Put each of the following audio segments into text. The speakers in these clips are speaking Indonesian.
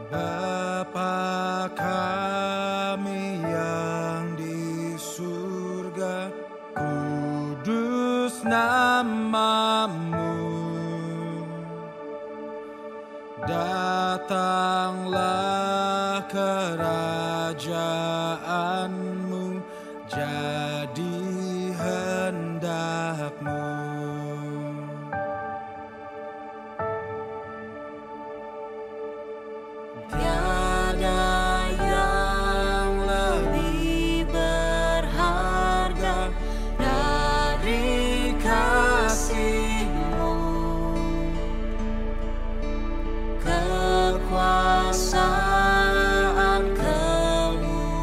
Bapa kami yang di surga, kudus namamu, datanglah kerajaanmu, jadi hendakmu. Tiada yang lebih berharga dari kasih-Mu, kekuasaan, kemuliaan,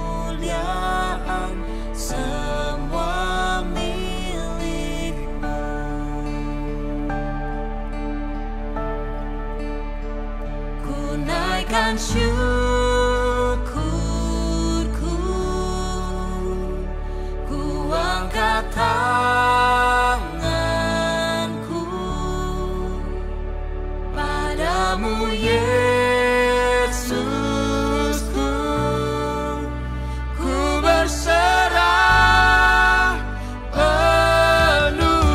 semua milik-Mu. Ku naikkan syukurku, ku angkat tanganku padamu, Yesusku. Ku berserah penuh.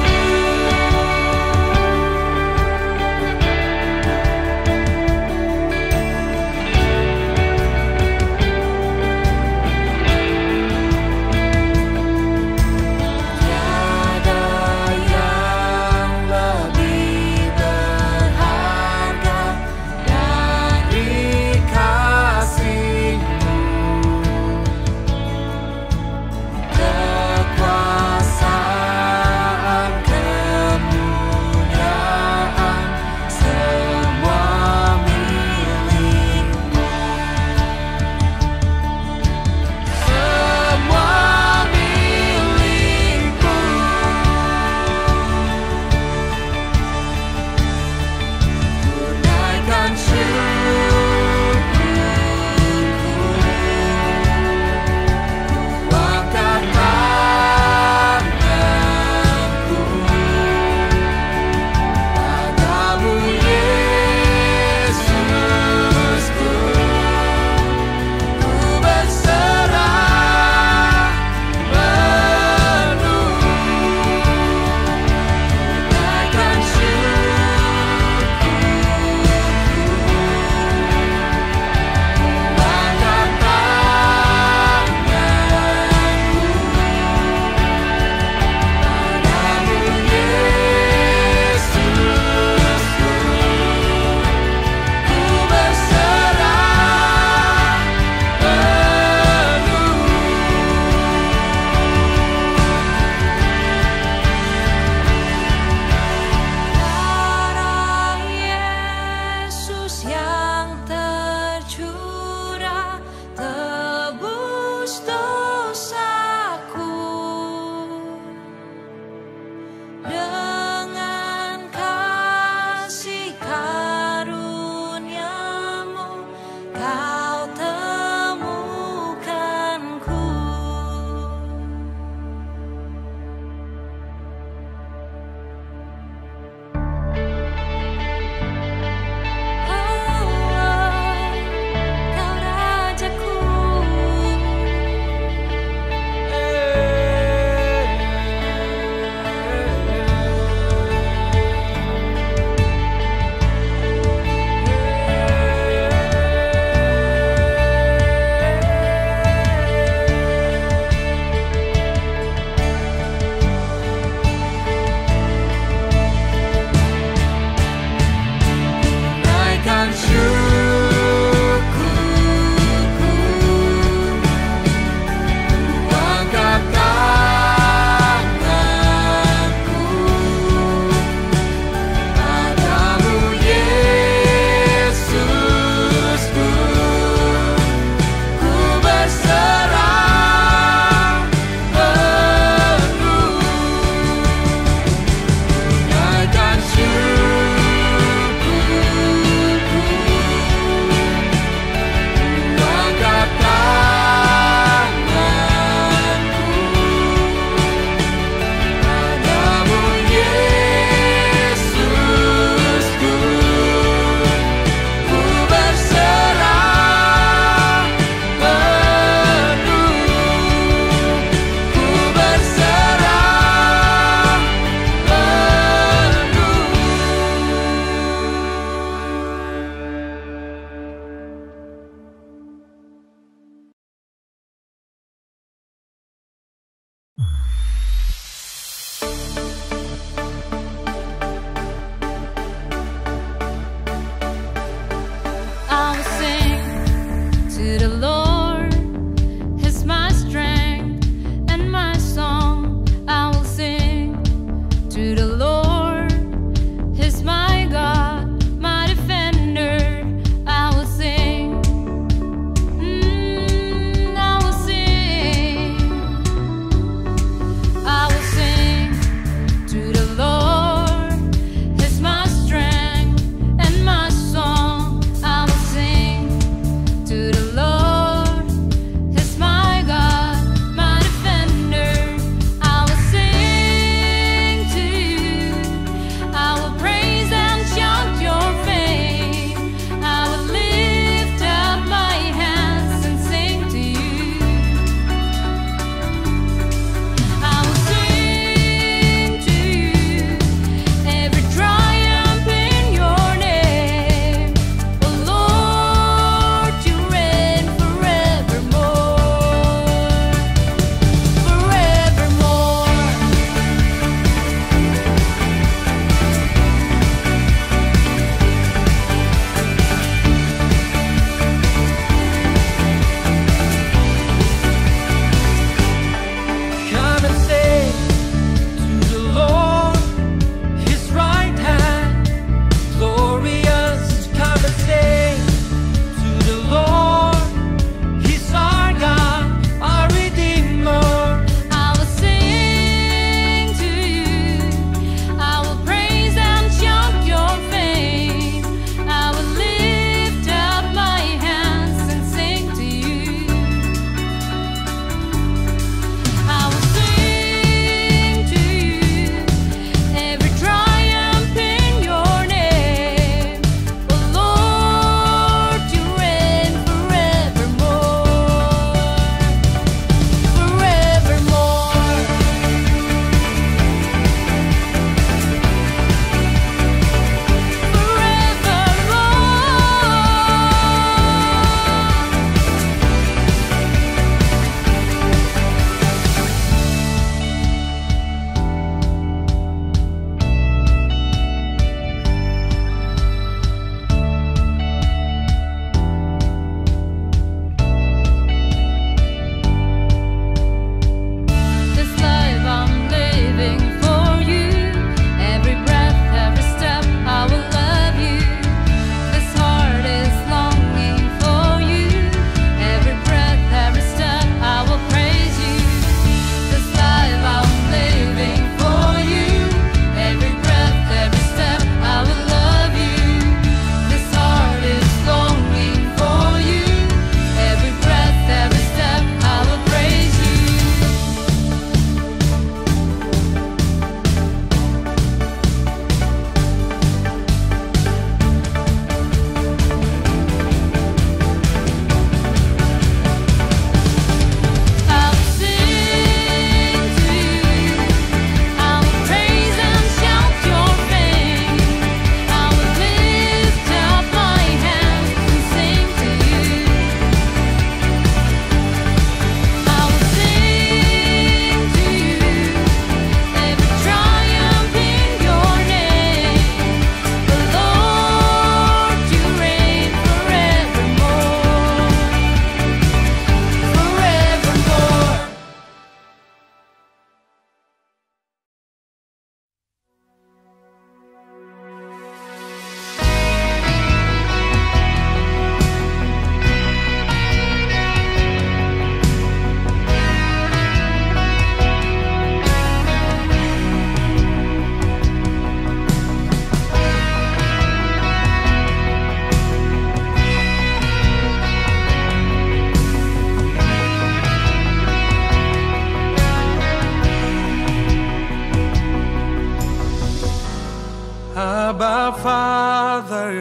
Tiada yang lebih berharga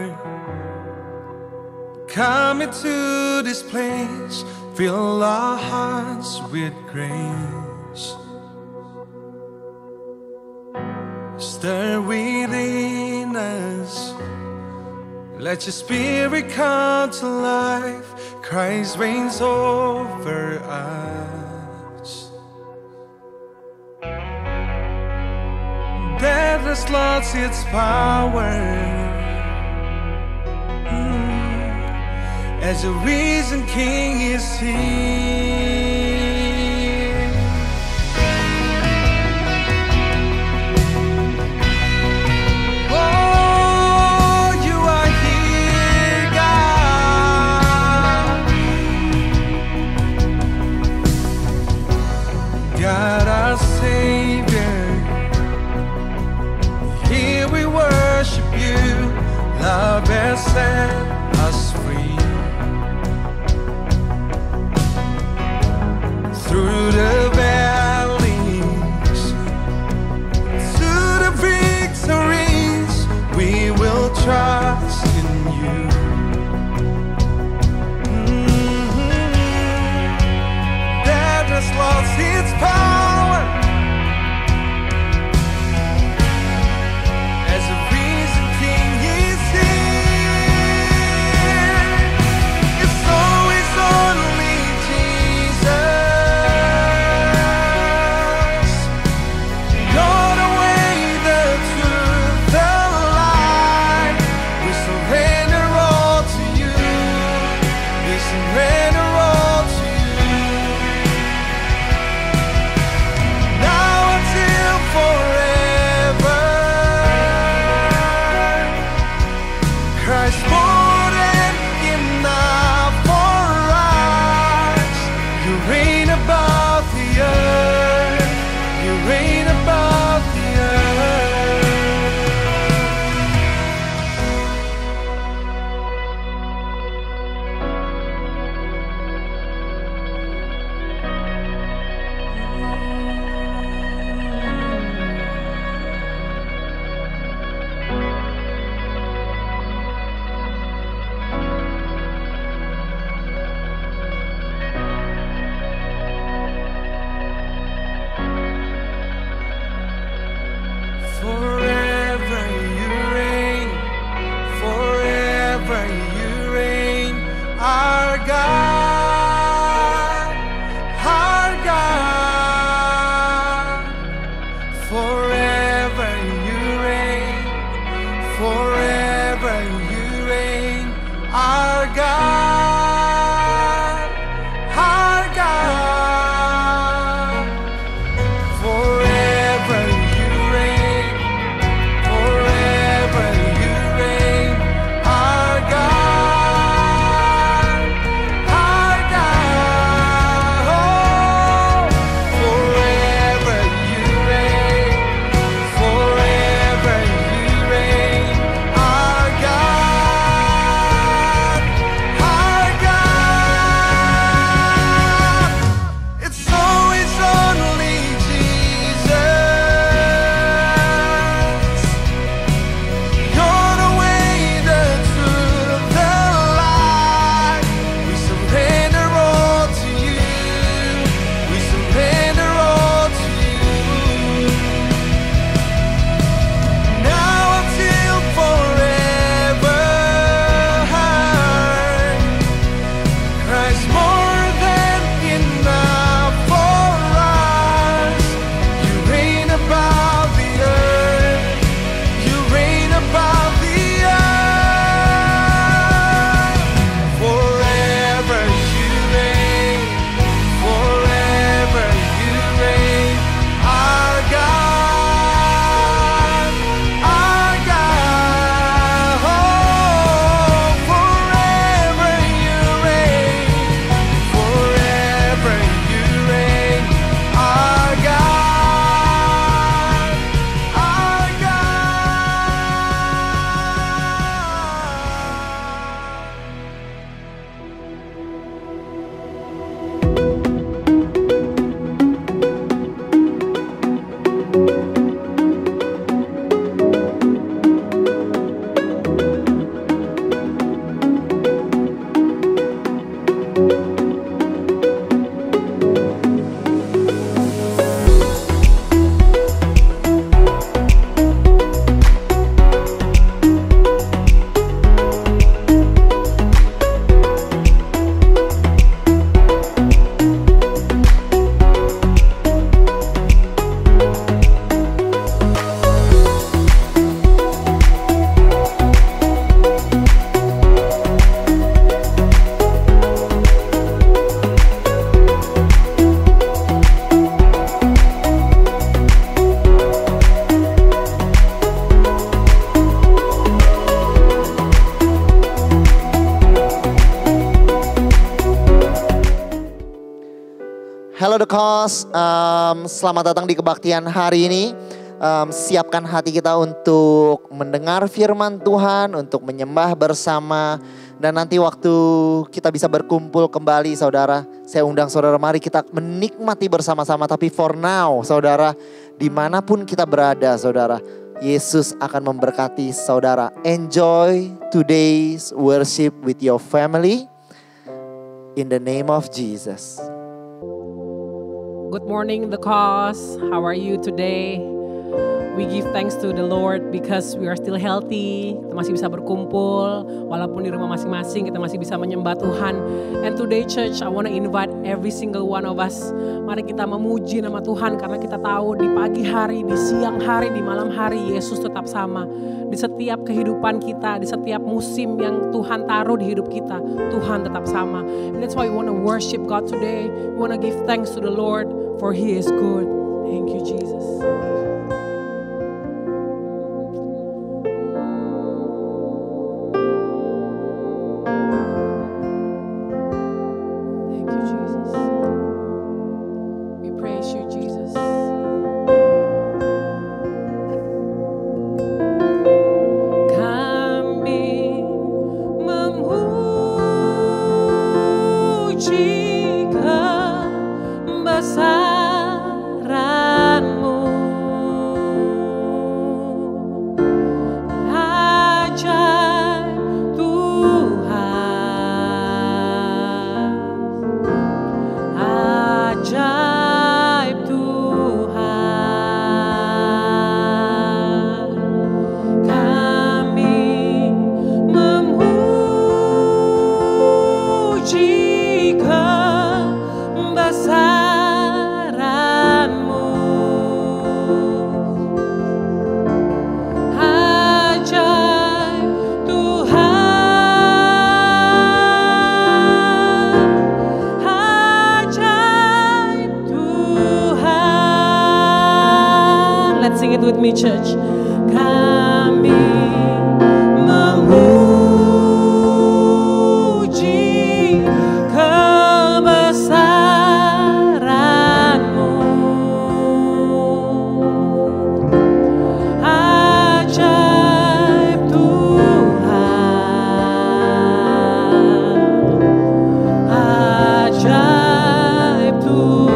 Savior, come into this place, fill our hearts with grace. Stir within us, let your spirit come to life. Christ reigns over us. Death has lost its power, as the risen King is here. God our Savior, here we worship you. Love has set us free. Through the valleys, to the victories, we will trust in you. Death has lost its power, as the risen King is here. It's always only Jesus. You're the way, the truth, the life. We surrender all to you. We surrender all to you. Now until forever, Christ more than enough for us. You reign above the earth. You reign above the Hello The Cause, selamat datang di kebaktian hari ini. Siapkan hati kita untuk mendengar firman Tuhan, untuk menyembah bersama. Dan nanti waktu kita bisa berkumpul kembali saudara, saya undang saudara mari kita menikmati bersama-sama. Tapi for now saudara, dimanapun kita berada saudara, Yesus akan memberkati saudara. Enjoy today's worship with your family. In the name of Jesus. Good morning, The Cause. How are you today? We give thanks to the Lord because we are still healthy. Kita masih bisa berkumpul, walaupun di rumah masing-masing kita masih bisa menyembah Tuhan. And today church, I want to invite every single one of us. Mari kita memuji nama Tuhan karena kita tahu di pagi hari, di siang hari, di malam hari Yesus tetap sama. Di setiap kehidupan kita, di setiap musim yang Tuhan taruh di hidup kita, Tuhan tetap sama. And that's why we want to worship God today. We want to give thanks to the Lord for He is good. Thank you, Jesus. Sing it with me, church. Kami memuji kebesaran-Mu. Ajaib Tuhan, ajaib Tuhan.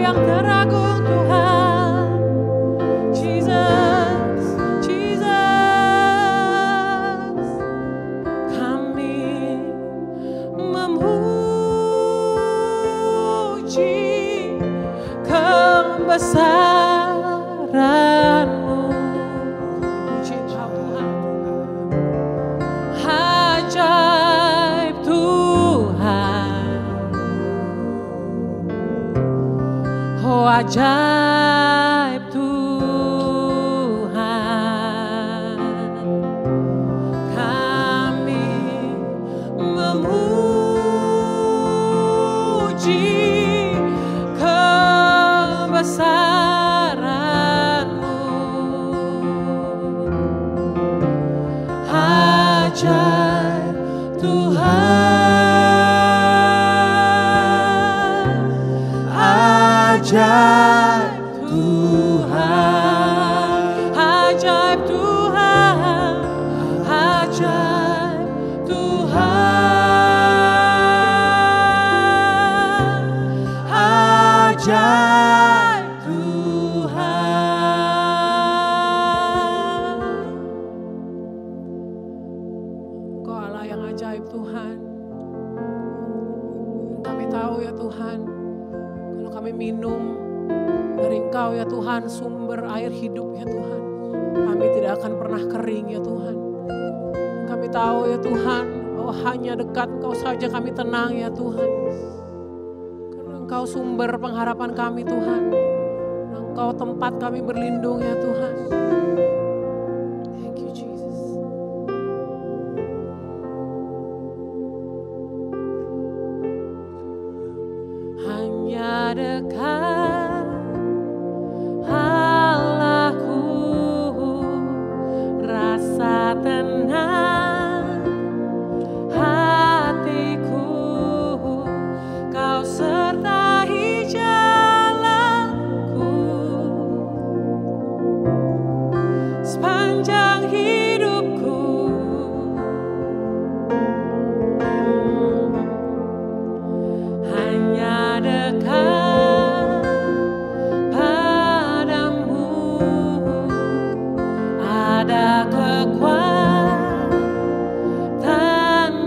yang teragung Tuhan. Jesus, Jesus, kami memuji kebesaran-Mu. Puji Engkau Tuhan. Ajaib Tuhan. Oh ajaib Tuhan. Kami memuji kebesaran-Mu. Ajaib Tuhan. Ajaib Tuhan. Ajaib Tuhan. Ajaib Tuhan. Ajaib Tuhan. Engkau Allah yang ajaib Tuhan. Kami tahu ya Tuhan, kalau kami minum dari Engkau ya Tuhan, sumber air hidup ya Tuhan, kami tidak akan pernah kering ya Tuhan. Kami tahu ya Tuhan, bahwa hanya dekat Engkau saja kami tenang ya Tuhan. Karena Engkau sumber pengharapan kami Tuhan. Engkau tempat kami berlindung ya Tuhan. Thank you Jesus. Hanya dekat Allahku, rasa tenang hatiku, Kau sertai jalanku sepanjang hidupku. Hanya dekat padamu ada kekuatan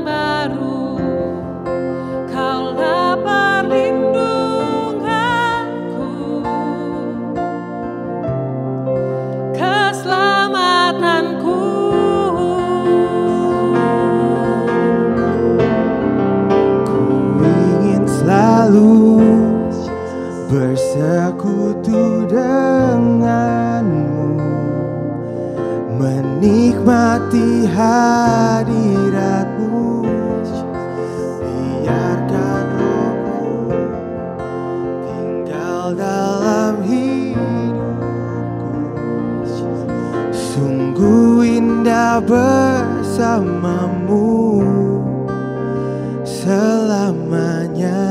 baru. Kaulah perlindunganku, keselamatanku. Ingin selalu bersekutu denganmu, menikmati hadiratmu. Biarkan rohmu tinggal dalam hidupku. Sungguh indah bersamamu selamanya.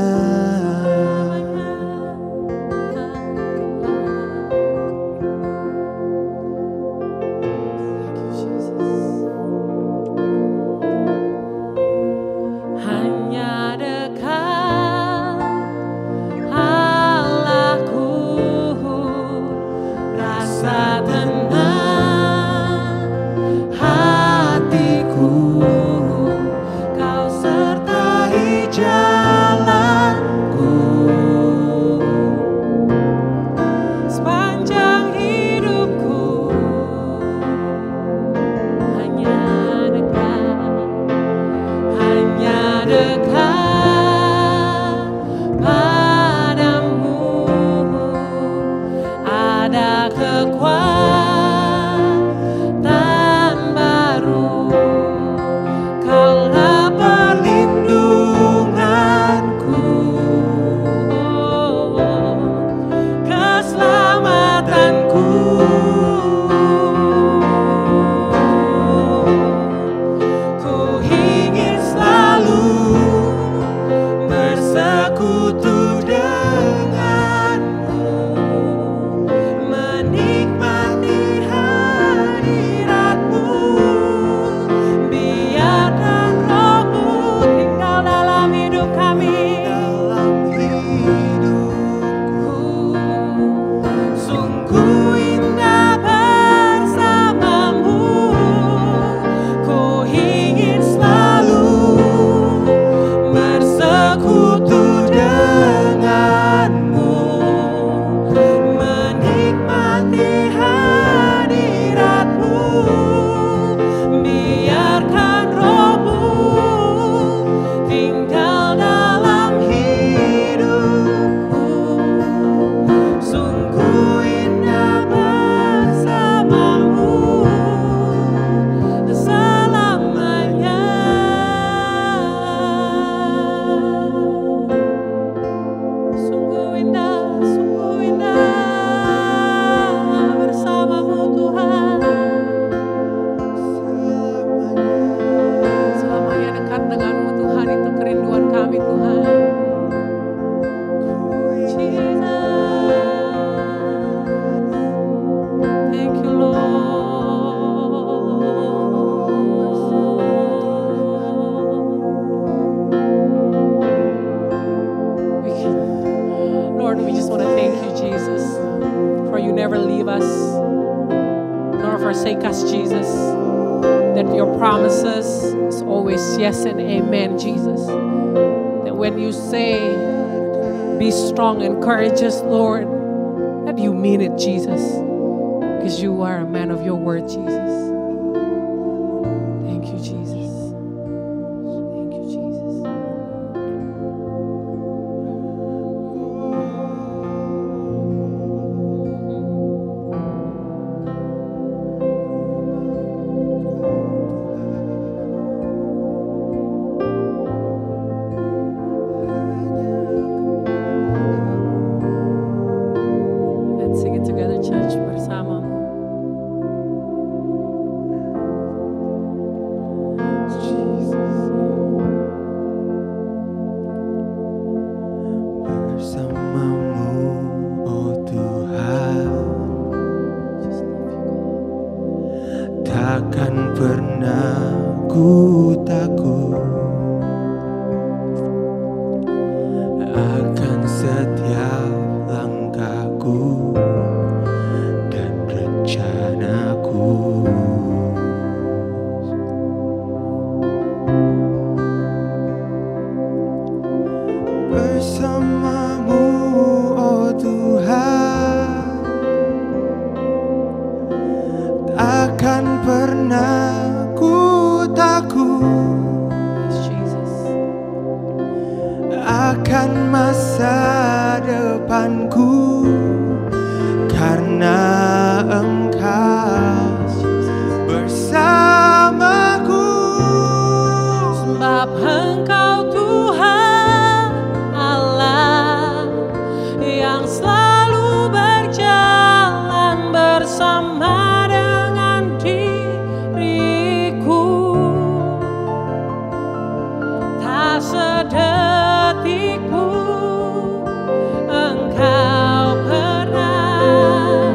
Hanya dekat Allahku, rasa tenang hatiku, Kau sertai jalanku sekutu denganmu, menikmati hadiratmu. Biarkan rohmu tinggal dalam hidupku. Sungguh indah bersamamu selamanya. Sungguh indah bersamamu Tuhan. Selamanya dekat denganmu Tuhan, itu kerinduan kami Tuhan. Jesus. Thank you Lord, we just want to thank you, Jesus, for you never leave us nor forsake us, Jesus. That your promises is always yes and amen, Jesus. That when you say, be strong and courageous, Lord, that you mean it, Jesus. Because you are a man of your word, Jesus. Thank you, Jesus. Thank you, Jesus. Let's sing it together, church, bersama. Bersamamu, oh Tuhan, takkan pernah ku takut akan setiap langkahku dan rencanaku. Bersamamu, oh Tuhan, takkan pernah ku takut Jesus. akan masa depanku, karena Engkau bersamaku. Sebab Engkau Tuhan Allah yang selalu berjalan bersama dengan diriku. Tak sedetik pun Engkau pernah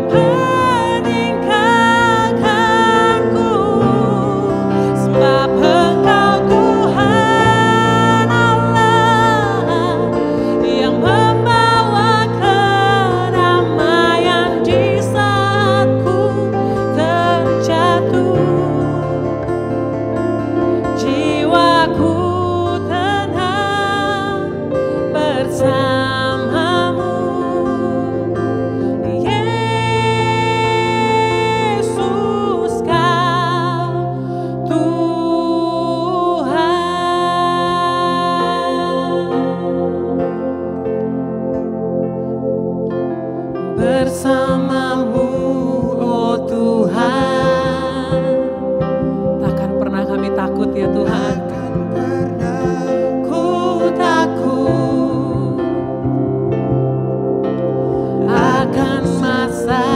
meninggalkanku. Sebab Engkau Tuhan Allah yang membawa kedamaian di saat ku terjatuh. Jiwaku tenang bersamamu, Yesus Kau Tuhan. Bersamamu, oh Tuhan, takkan pernah kami takut ya Tuhan. Takkan pernah Ku takut akan masa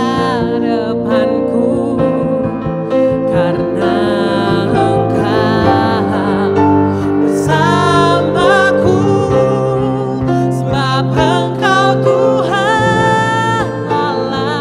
depanku, karena Engkau bersamaku. Sebab Engkau Tuhan Allah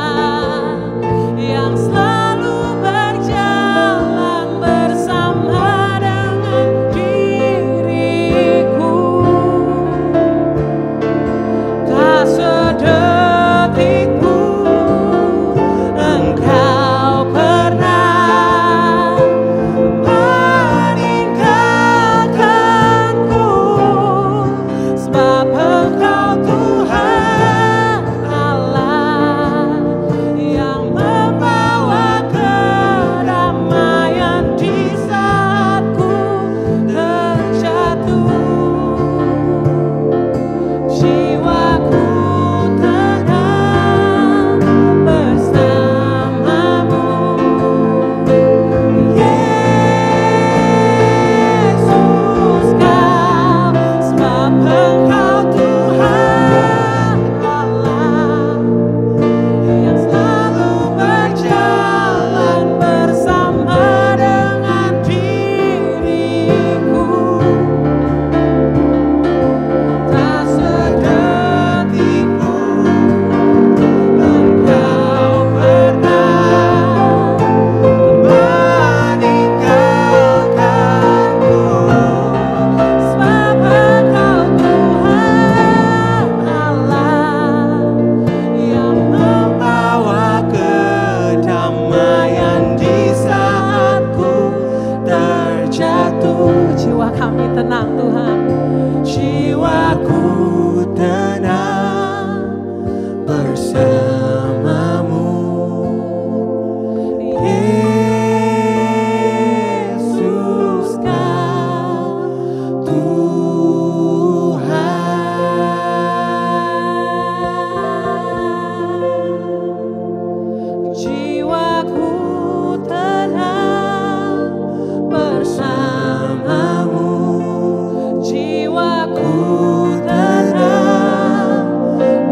jiwaku tenang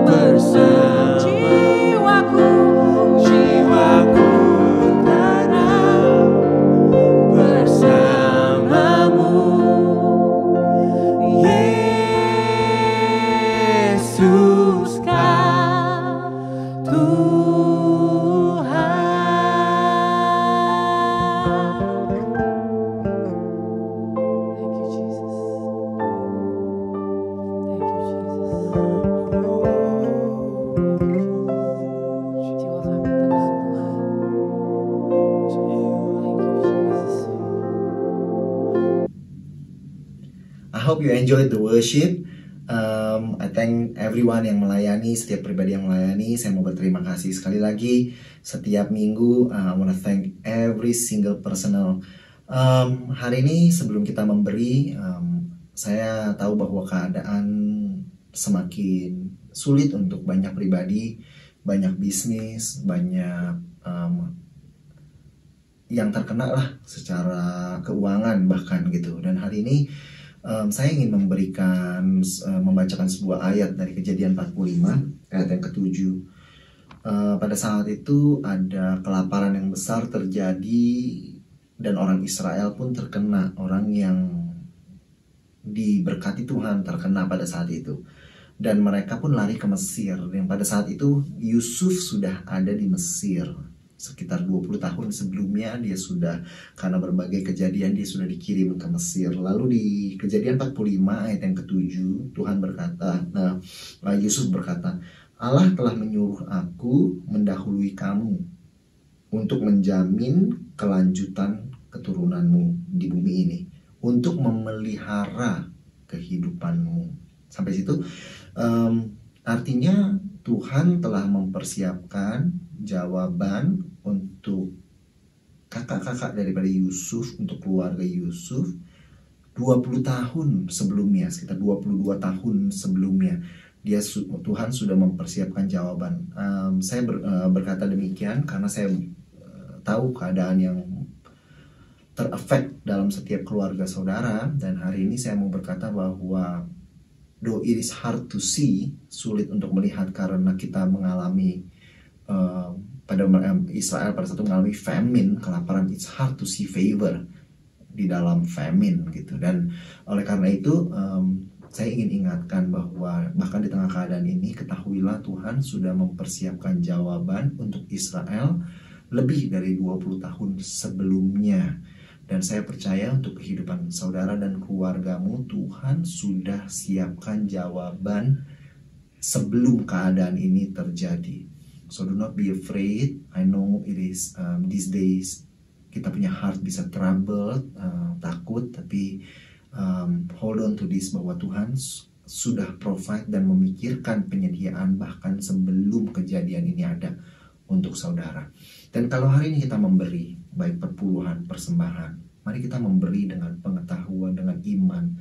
bersama, jiwaku tenang bersamamu, Yesus kau Tuhan. Thank you Jesus. Jiwa kami tenang Tuhan. Thank you Jesus. I hope you enjoyed the worship. I thank everyone yang melayani, setiap pribadi yang melayani. Saya mau berterima kasih sekali lagi. Setiap minggu, I wanna thank every single personal. Hari ini sebelum kita memberi, saya tahu bahwa keadaan semakin sulit untuk banyak pribadi, banyak bisnis, banyak yang terkena lah secara keuangan bahkan gitu. Dan hari ini saya ingin membacakan sebuah ayat dari Kejadian 45 ayat yang ke-7. Pada saat itu ada kelaparan yang besar terjadi dan orang Israel pun terkena, orang yang diberkati Tuhan terkena pada saat itu. Dan mereka pun lari ke Mesir. Yang pada saat itu Yusuf sudah ada di Mesir. Sekitar 20 tahun sebelumnya dia sudah, karena berbagai kejadian dia sudah dikirim ke Mesir. Lalu di Kejadian 45 ayat yang ke-7 Tuhan berkata, Yusuf berkata, Allah telah menyuruh aku mendahului kamu untuk menjamin kelanjutan keturunanmu di bumi ini, untuk memelihara kehidupanmu. Sampai situ artinya Tuhan telah mempersiapkan jawaban untuk kakak-kakak daripada Yusuf, untuk keluarga Yusuf 20 tahun sebelumnya, sekitar 22 tahun sebelumnya. Tuhan sudah mempersiapkan jawaban. Saya berkata demikian karena saya tahu keadaan yang terefek dalam setiap keluarga saudara. Dan hari ini saya mau berkata bahwa though it is hard to see, sulit untuk melihat karena kita mengalami pada Israel pada saat itu mengalami famine, kelaparan. It's hard to see favor di dalam famine gitu. Dan oleh karena itu saya ingin ingatkan bahwa bahkan di tengah keadaan ini, ketahuilah Tuhan sudah mempersiapkan jawaban untuk Israel lebih dari 20 tahun sebelumnya. Dan saya percaya untuk kehidupan saudara dan keluargamu, Tuhan sudah siapkan jawaban sebelum keadaan ini terjadi. So do not be afraid. I know it is these days kita punya heart bisa troubled, takut, tapi hold on to this, bahwa Tuhan sudah provide dan memikirkan penyediaan bahkan sebelum kejadian ini ada untuk saudara. Dan kalau hari ini kita memberi, baik perpuluhan, persembahan, mari kita memberi dengan pengetahuan, dengan iman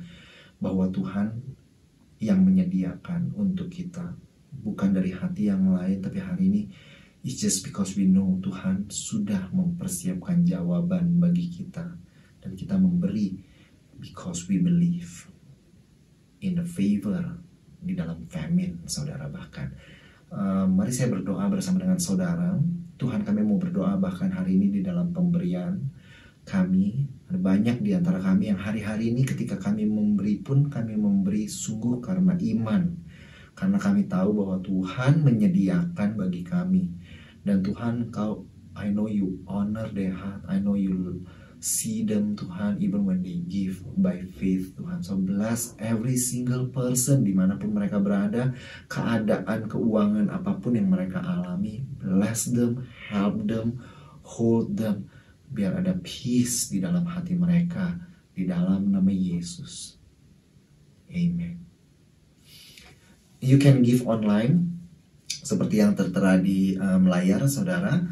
bahwa Tuhan yang menyediakan untuk kita, bukan dari hati yang lain, tapi hari ini it's just because we know Tuhan sudah mempersiapkan jawaban bagi kita. Dan kita memberi because we believe in the favor di dalam famine, saudara. Bahkan mari saya berdoa bersama dengan saudara. Tuhan, kami mau berdoa bahkan hari ini di dalam pemberian kami. Ada banyak di antara kami yang hari-hari ini ketika kami memberi pun kami memberi sungguh karena iman. Karena kami tahu bahwa Tuhan menyediakan bagi kami. Dan Tuhan, I know you honor their heart. I know you see them, Tuhan, even when they give by faith, Tuhan. So bless every single person dimanapun mereka berada, keadaan keuangan apapun yang mereka alami. Bless them, help them, hold them. Biar ada peace di dalam hati mereka, di dalam nama Yesus. Amen. You can give online seperti yang tertera di layar, saudara.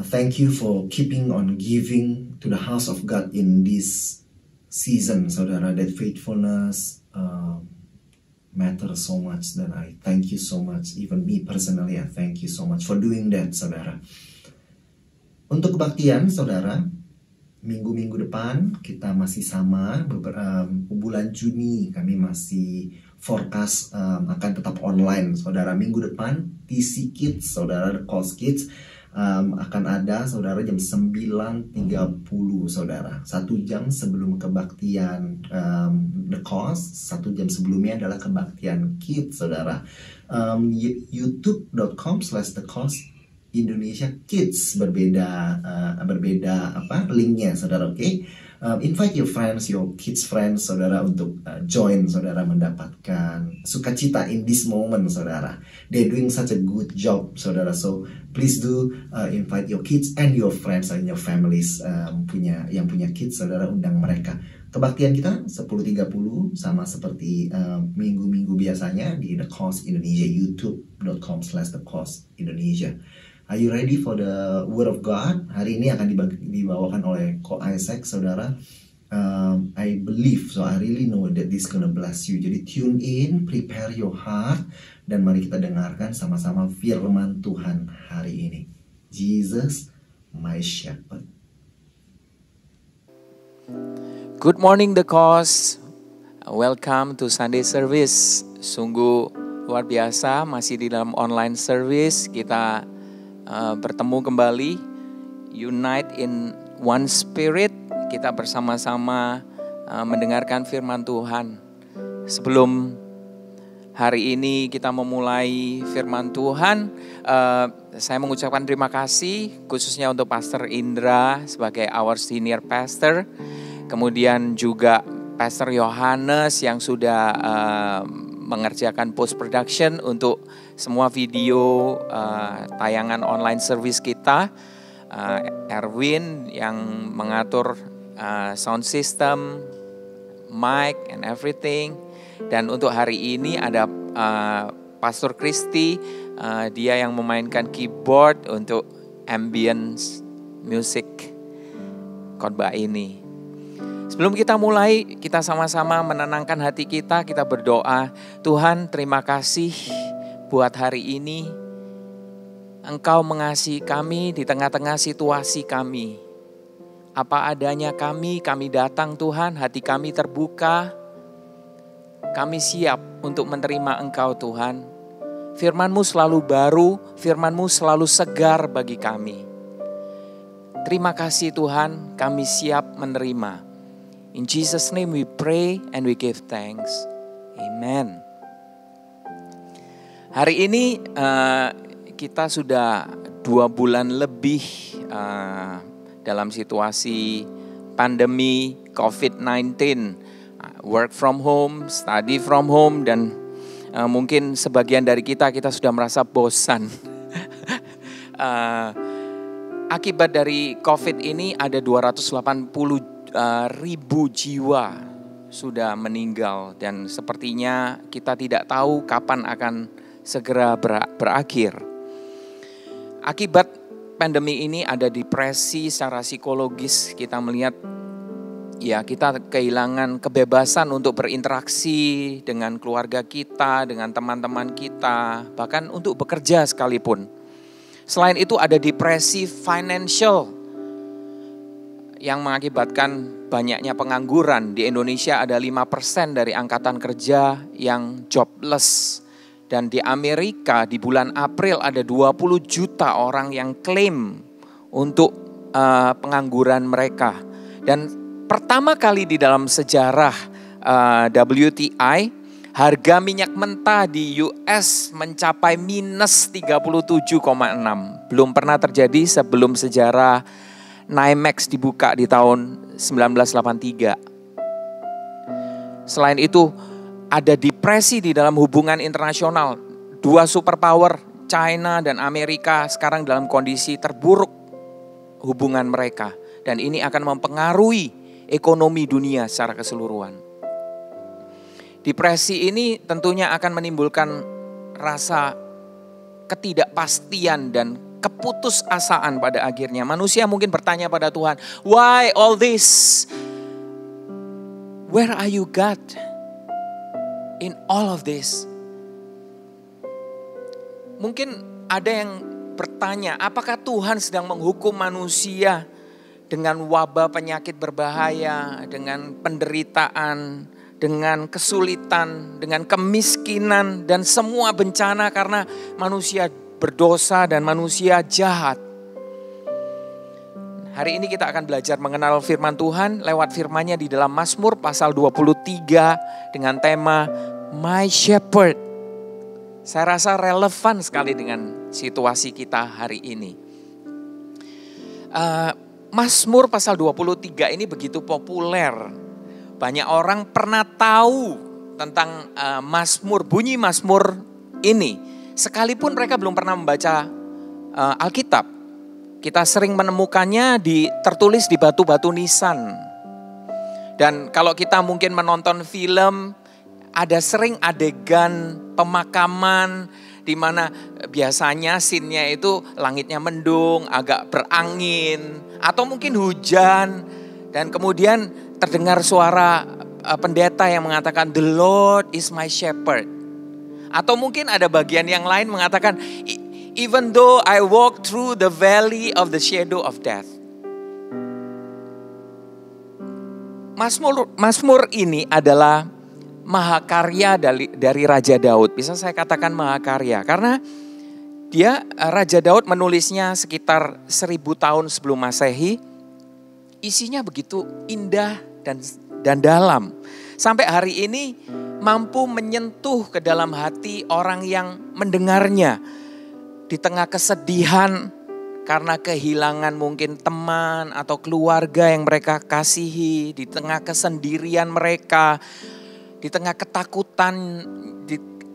Thank you for keeping on giving to the house of God in this season, saudara. That faithfulness matters so much. Dan I thank you so much. Even me personally, I thank you so much for doing that, saudara. Untuk kebaktian, saudara, minggu-minggu depan kita masih sama, bulan Juni kami masih forecast akan tetap online. Saudara, minggu depan TC Kids, saudara, The Cause Kids akan ada, saudara, jam 9.30, saudara. 1 jam sebelum kebaktian The Cause, 1 jam sebelumnya adalah kebaktian Kids, saudara. youtube.com/The Cause Indonesia Kids berbeda linknya, saudara. Oke. Invite your friends, your kids friends, saudara, untuk join, saudara, mendapatkan sukacita in this moment, saudara. They're doing such a good job, saudara. So please do invite your kids and your friends and your families yang punya kids, saudara, undang mereka. Kebaktian kita 10.30 sama seperti minggu-minggu biasanya di The Cause Indonesia, youtube.com/The Cause Indonesia. Are you ready for the Word of God? Hari ini akan dibawakan oleh Ko Isaac, saudara. I believe, so I really know that this gonna bless you. Jadi tune in, prepare your heart, dan mari kita dengarkan sama-sama firman Tuhan hari ini. Jesus, my shepherd. Good morning, The Cause. Welcome to Sunday service. Sungguh luar biasa, masih di dalam online service. Kita bertemu kembali, unite in one spirit. Kita bersama-sama mendengarkan firman Tuhan. Sebelum hari ini kita memulai firman Tuhan, saya mengucapkan terima kasih khususnya untuk Pastor Indra sebagai our senior pastor. Kemudian juga Pastor Yohanes yang sudah mengerjakan post production untuk semua video tayangan online service kita. Erwin yang mengatur sound system, mic and everything. Dan untuk hari ini ada Pastor Christy, dia yang memainkan keyboard untuk ambience music khotbah ini. Sebelum kita mulai, kita sama-sama menenangkan hati kita berdoa. Tuhan, terima kasih buat hari ini. Engkau mengasihi kami di tengah-tengah situasi kami. Apa adanya kami datang Tuhan, hati kami terbuka. Kami siap untuk menerima Engkau Tuhan. Firman-Mu selalu baru, Firman-Mu selalu segar bagi kami. Terima kasih Tuhan, kami siap menerima. In Jesus' name we pray and we give thanks. Amen. Hari ini kita sudah 2 bulan lebih dalam situasi pandemi COVID-19. Work from home, study from home, dan mungkin sebagian dari kita sudah merasa bosan. Akibat dari COVID ini ada 280 ribu jiwa sudah meninggal, dan sepertinya kita tidak tahu kapan akan segera berakhir. Akibat pandemi ini ada depresi secara psikologis. Kita melihat ya kita kehilangan kebebasan untuk berinteraksi dengan keluarga kita, dengan teman-teman kita, bahkan untuk bekerja sekalipun. Selain itu ada depresi financial yang mengakibatkan banyaknya pengangguran. Di Indonesia ada 5% dari angkatan kerja yang jobless. Dan di Amerika di bulan April ada 20 juta orang yang klaim untuk pengangguran mereka. Dan pertama kali di dalam sejarah WTI, harga minyak mentah di US mencapai minus 37,6. Belum pernah terjadi sebelum sejarah NYMEX dibuka di tahun 1983. Selain itu, ada depresi di dalam hubungan internasional. 2 superpower, China dan Amerika, sekarang dalam kondisi terburuk hubungan mereka. Dan ini akan mempengaruhi ekonomi dunia secara keseluruhan. Depresi ini tentunya akan menimbulkan rasa ketidakpastian dan keputusasaan pada akhirnya. Manusia mungkin bertanya pada Tuhan, why all this? Where are you God in all of this? Mungkin ada yang bertanya, apakah Tuhan sedang menghukum manusia dengan wabah penyakit berbahaya, dengan penderitaan, dengan kesulitan, dengan kemiskinan dan semua bencana karena manusia berdosa dan manusia jahat. Hari ini kita akan belajar mengenal firman Tuhan lewat firman-Nya di dalam Mazmur pasal 23 dengan tema My Shepherd. Saya rasa relevan sekali dengan situasi kita hari ini. Mazmur pasal 23 ini begitu populer. Banyak orang pernah tahu tentang Mazmur, bunyi Mazmur ini. Sekalipun mereka belum pernah membaca Alkitab. Kita sering menemukannya tertulis di batu-batu nisan. Dan kalau kita mungkin menonton film, ada sering adegan pemakaman di mana biasanya scene-nya itu langitnya mendung, agak berangin, atau mungkin hujan. Dan kemudian terdengar suara pendeta yang mengatakan, "The Lord is my shepherd." Atau mungkin ada bagian yang lain mengatakan, "Even though I walk through the valley of the shadow of death." Mazmur ini adalah mahakarya dari Raja Daud. Bisa saya katakan mahakarya karena Raja Daud menulisnya sekitar 1000 tahun sebelum Masehi. Isinya begitu indah dan dalam. Sampai hari ini mampu menyentuh ke dalam hati orang yang mendengarnya. Di tengah kesedihan karena kehilangan mungkin teman atau keluarga yang mereka kasihi. Di tengah kesendirian mereka, di tengah ketakutan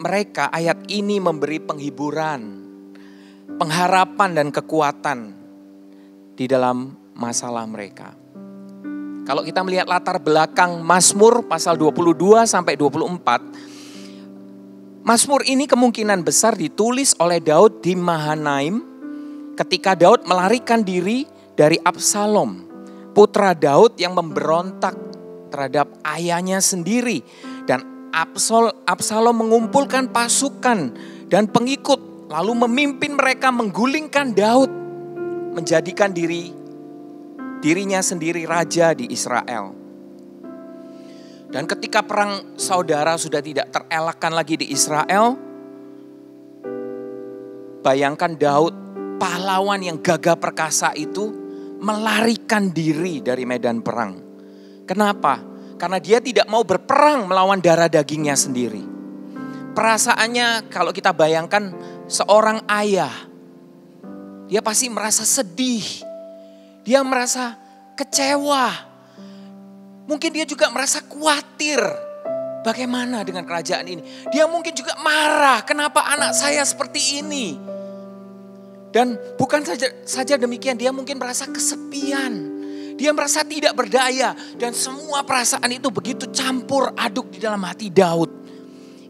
mereka, ayat ini memberi penghiburan, pengharapan dan kekuatan di dalam masalah mereka. Kalau kita melihat latar belakang Mazmur pasal 22 sampai 24, Mazmur ini kemungkinan besar ditulis oleh Daud di Mahanaim ketika Daud melarikan diri dari Absalom, putra Daud yang memberontak terhadap ayahnya sendiri. Dan Absalom mengumpulkan pasukan dan pengikut, lalu memimpin mereka menggulingkan Daud, menjadikan dirinya sendiri raja di Israel. Dan ketika perang saudara sudah tidak terelakkan lagi di Israel, bayangkan Daud, pahlawan yang gagah perkasa itu, melarikan diri dari medan perang. Kenapa? Karena dia tidak mau berperang melawan darah dagingnya sendiri. Perasaannya kalau kita bayangkan seorang ayah, dia pasti merasa sedih. Dia merasa kecewa. Mungkin dia juga merasa khawatir. Bagaimana dengan kerajaan ini? Dia mungkin juga marah. Kenapa anak saya seperti ini? Dan bukan saja demikian, dia mungkin merasa kesepian. Dia merasa tidak berdaya. Dan semua perasaan itu begitu campur aduk di dalam hati Daud.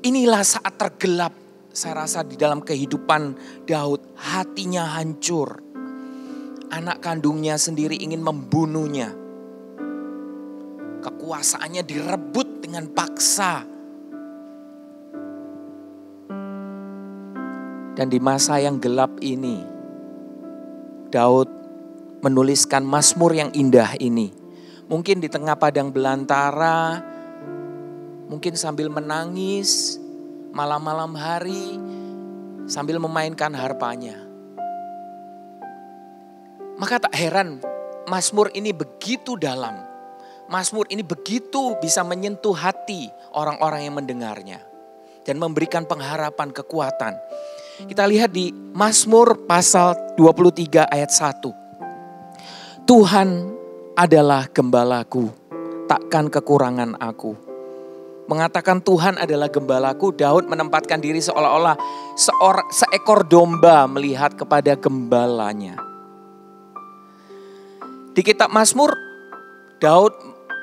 Inilah saat tergelap, saya rasa di dalam kehidupan Daud. Hatinya hancur. Anak kandungnya sendiri ingin membunuhnya. Kekuasaannya direbut dengan paksa. Dan di masa yang gelap ini, Daud menuliskan Mazmur yang indah ini. Mungkin di tengah padang belantara, mungkin sambil menangis, malam-malam hari, sambil memainkan harpanya. Maka tak heran Mazmur ini begitu dalam. Mazmur ini begitu bisa menyentuh hati orang-orang yang mendengarnya. Dan memberikan pengharapan, kekuatan. Kita lihat di Mazmur pasal 23 ayat 1. Tuhan adalah gembalaku, takkan kekurangan aku. Mengatakan Tuhan adalah gembalaku, Daud menempatkan diri seolah-olah seekor domba melihat kepada gembalanya. Di kitab Mazmur, Daud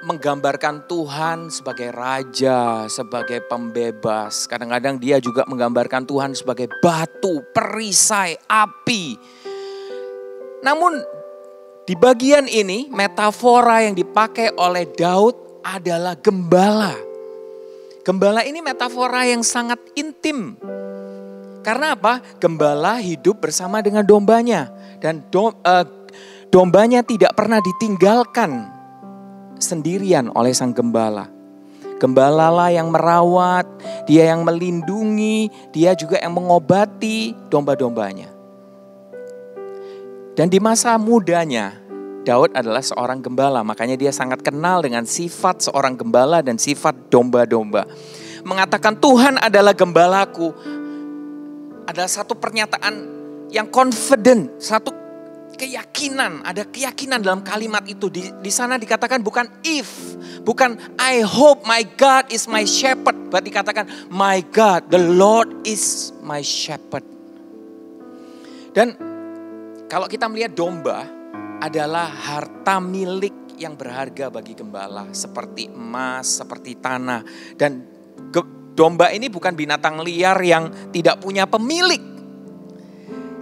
menggambarkan Tuhan sebagai raja, sebagai pembebas. Kadang-kadang dia juga menggambarkan Tuhan sebagai batu, perisai, api. Namun di bagian ini metafora yang dipakai oleh Daud adalah gembala. Gembala ini metafora yang sangat intim. Karena apa? Gembala hidup bersama dengan dombanya. Dan dombanya tidak pernah ditinggalkan sendirian oleh sang gembala. Gembalalah yang merawat, dia yang melindungi, dia juga yang mengobati domba-dombanya. Dan di masa mudanya, Daud adalah seorang gembala, makanya dia sangat kenal dengan sifat seorang gembala dan sifat domba-domba. Mengatakan Tuhan adalah gembalaku, adalah satu pernyataan yang confident, satu keyakinan, ada keyakinan dalam kalimat itu. Di sana dikatakan bukan if, bukan I hope my God is my shepherd, but dikatakan my God, the Lord is my shepherd. Dan kalau kita melihat domba adalah harta milik yang berharga bagi gembala, seperti emas, seperti tanah. Dan domba ini bukan binatang liar yang tidak punya pemilik.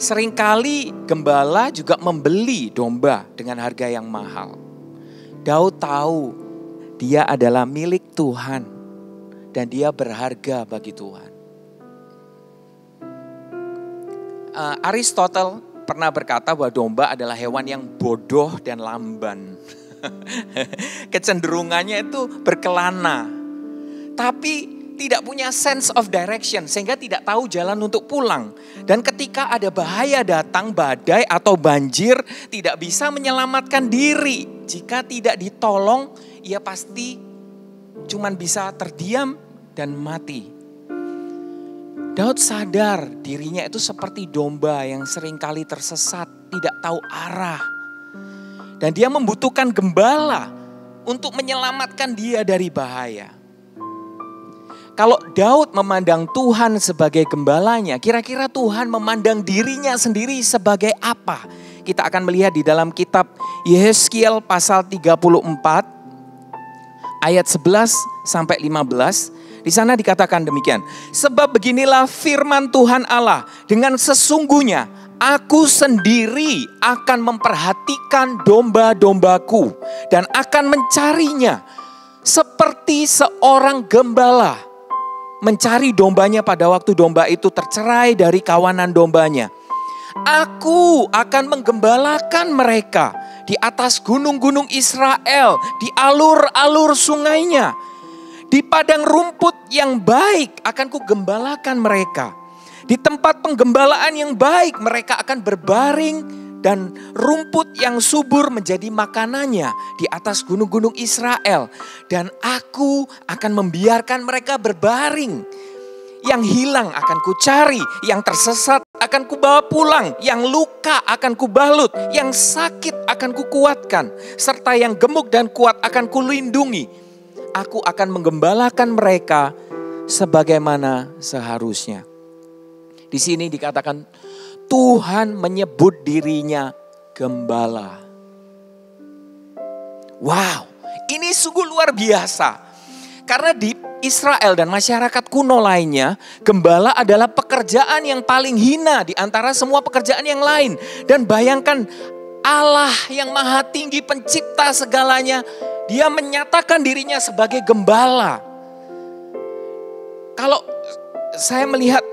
Seringkali gembala juga membeli domba dengan harga yang mahal. Daud tahu dia adalah milik Tuhan dan dia berharga bagi Tuhan. Aristotle pernah berkata bahwa domba adalah hewan yang bodoh dan lamban. Kecenderungannya itu berkelana, tapi tidak punya sense of direction sehingga tidak tahu jalan untuk pulang. Dan ketika ada bahaya datang, badai atau banjir, tidak bisa menyelamatkan diri. Jika tidak ditolong, ia pasti cuman bisa terdiam dan mati. Daud sadar dirinya itu seperti domba yang seringkali tersesat, tidak tahu arah. Dan dia membutuhkan gembala untuk menyelamatkan dia dari bahaya. Kalau Daud memandang Tuhan sebagai gembalanya, kira-kira Tuhan memandang dirinya sendiri sebagai apa? Kita akan melihat di dalam kitab Yehezkiel pasal 34 ayat 11 sampai 15. Di sana dikatakan demikian. Sebab beginilah firman Tuhan Allah, dengan sesungguhnya aku sendiri akan memperhatikan domba-dombaku dan akan mencarinya seperti seorang gembala mencari dombanya pada waktu domba itu tercerai dari kawanan dombanya. Aku akan menggembalakan mereka di atas gunung-gunung Israel, di alur-alur sungainya. Di padang rumput yang baik akan kugembalakan mereka. Di tempat penggembalaan yang baik mereka akan berbaring dan rumput yang subur menjadi makanannya di atas gunung-gunung Israel. Dan aku akan membiarkan mereka berbaring. Yang hilang akan kucari, yang tersesat akan kubawa pulang, yang luka akan kubalut, yang sakit akan kukuatkan, serta yang gemuk dan kuat akan kulindungi. Aku akan menggembalakan mereka sebagaimana seharusnya. Di sini dikatakan Tuhan menyebut dirinya gembala. Wow, ini sungguh luar biasa. Karena di Israel dan masyarakat kuno lainnya, gembala adalah pekerjaan yang paling hina di antara semua pekerjaan yang lain. Dan bayangkan Allah yang maha tinggi pencipta segalanya, dia menyatakan dirinya sebagai gembala. Kalau saya melihat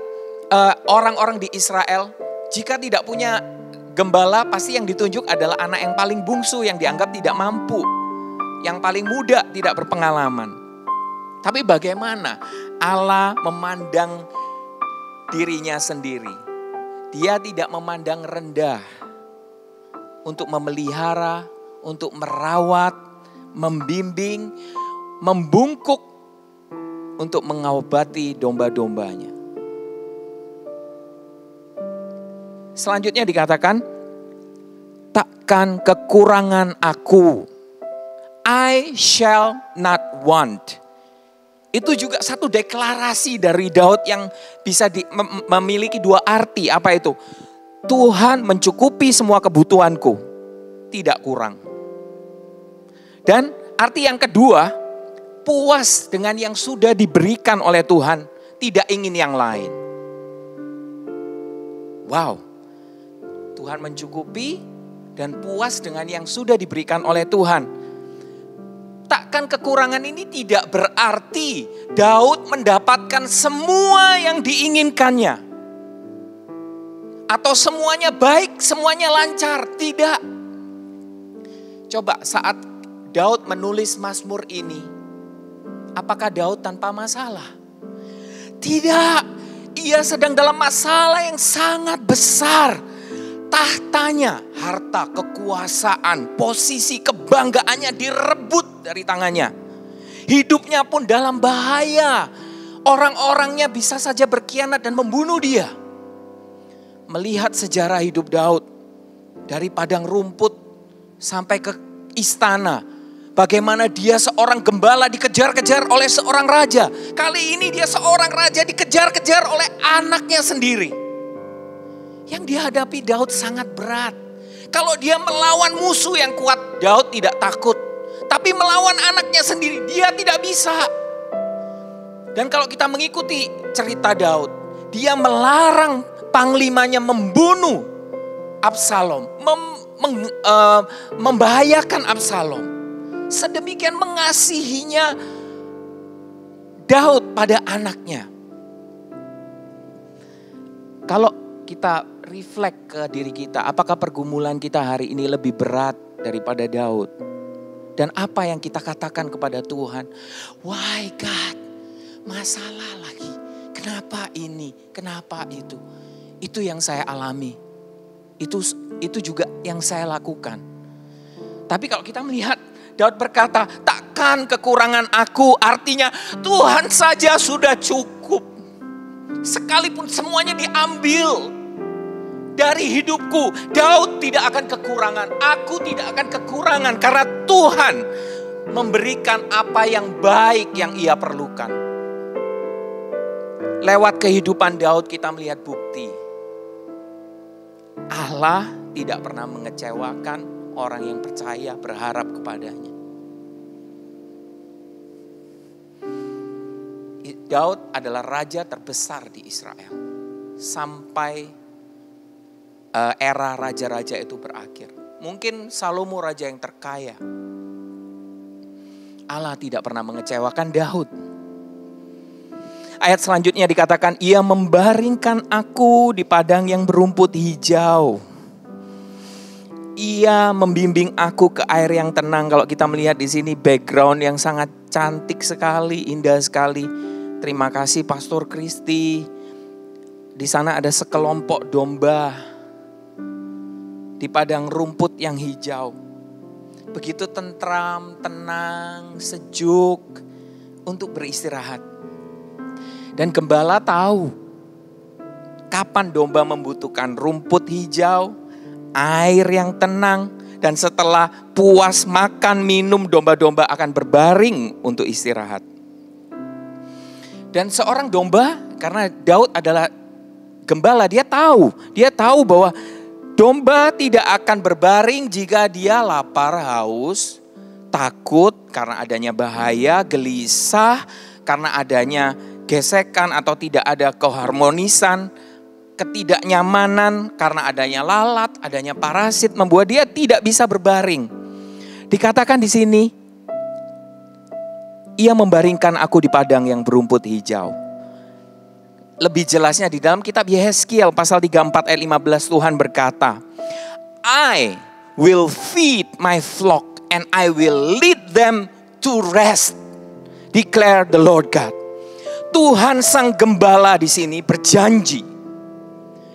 orang-orang di Israel, jika tidak punya gembala, pasti yang ditunjuk adalah anak yang paling bungsu, yang dianggap tidak mampu, yang paling muda, tidak berpengalaman. Tapi bagaimana Allah memandang dirinya sendiri? Dia tidak memandang rendah untuk memelihara, untuk merawat, membimbing, membungkuk untuk mengobati domba-dombanya. Selanjutnya dikatakan, takkan kekurangan aku. I shall not want. Itu juga satu deklarasi dari Daud yang bisa memiliki dua arti. Apa itu? Tuhan mencukupi semua kebutuhanku, tidak kurang. Dan arti yang kedua, puas dengan yang sudah diberikan oleh Tuhan, tidak ingin yang lain. Wow, Tuhan mencukupi dan puas dengan yang sudah diberikan oleh Tuhan. Takkan kekurangan ini tidak berarti Daud mendapatkan semua yang diinginkannya. Atau semuanya baik, semuanya lancar. Tidak. Coba saat Daud menulis Mazmur ini, apakah Daud tanpa masalah? Tidak, ia sedang dalam masalah yang sangat besar. Tahtanya, harta, kekuasaan, posisi, kebanggaannya direbut dari tangannya. Hidupnya pun dalam bahaya. Orang-orangnya bisa saja berkhianat dan membunuh dia. Melihat sejarah hidup Daud, dari padang rumput sampai ke istana. Bagaimana dia seorang gembala dikejar-kejar oleh seorang raja. Kali ini dia seorang raja dikejar-kejar oleh anaknya sendiri. Yang dihadapi Daud sangat berat. Kalau dia melawan musuh yang kuat, Daud tidak takut. Tapi melawan anaknya sendiri, dia tidak bisa. Dan kalau kita mengikuti cerita Daud, dia melarang panglimanya membunuh Absalom, membahayakan Absalom. Sedemikian mengasihinya Daud pada anaknya. Kalau kita reflect ke diri kita, apakah pergumulan kita hari ini lebih berat daripada Daud? Dan apa yang kita katakan kepada Tuhan? Why God, masalah lagi. Kenapa ini? Kenapa itu? Itu yang saya alami. Itu juga yang saya lakukan. Tapi kalau kita melihat Daud berkata, takkan kekurangan aku. Artinya Tuhan saja sudah cukup. Sekalipun semuanya diambil dari hidupku, Daud tidak akan kekurangan. Aku tidak akan kekurangan karena Tuhan memberikan apa yang baik yang ia perlukan. Lewat kehidupan Daud kita melihat bukti. Allah tidak pernah mengecewakan orang yang percaya berharap kepadanya. Daud adalah raja terbesar di Israel. Sampai era raja-raja itu berakhir. Mungkin Salomo raja yang terkaya. Allah tidak pernah mengecewakan Daud. Ayat selanjutnya dikatakan, ia membaringkan aku di padang yang berumput hijau. Ia membimbing aku ke air yang tenang. Kalau kita melihat di sini background yang sangat cantik sekali, indah sekali. Terima kasih Pastor Kristi. Di sana ada sekelompok domba di padang rumput yang hijau. Begitu tentram, tenang, sejuk untuk beristirahat. Dan gembala tahu kapan domba membutuhkan rumput hijau, air yang tenang. Dan setelah puas makan minum, domba-domba akan berbaring untuk istirahat. Dan seorang domba, karena Daud adalah gembala, dia tahu bahwa domba tidak akan berbaring jika dia lapar, haus, takut karena adanya bahaya, gelisah karena adanya gesekan atau tidak ada keharmonisan, ketidaknyamanan karena adanya lalat, adanya parasit membuat dia tidak bisa berbaring. Dikatakan di sini, ia membaringkan aku di padang yang berumput hijau. Lebih jelasnya di dalam kitab Yehezkiel pasal 34 ayat 15 Tuhan berkata, I will feed my flock and I will lead them to rest, declare the Lord God. Tuhan sang gembala di sini berjanji,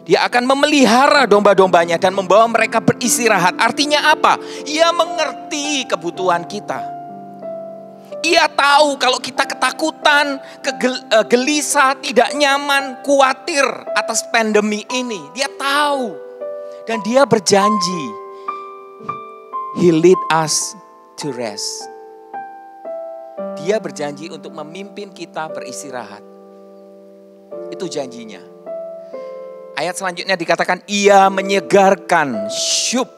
dia akan memelihara domba-dombanya dan membawa mereka beristirahat. Artinya apa? Ia mengerti kebutuhan kita. Ia tahu kalau kita ketakutan, gelisah, tidak nyaman, khawatir atas pandemi ini. Dia tahu. Dan dia berjanji, He lead us to rest. Dia berjanji untuk memimpin kita beristirahat. Itu janjinya. Ayat selanjutnya dikatakan, ia menyegarkan syub.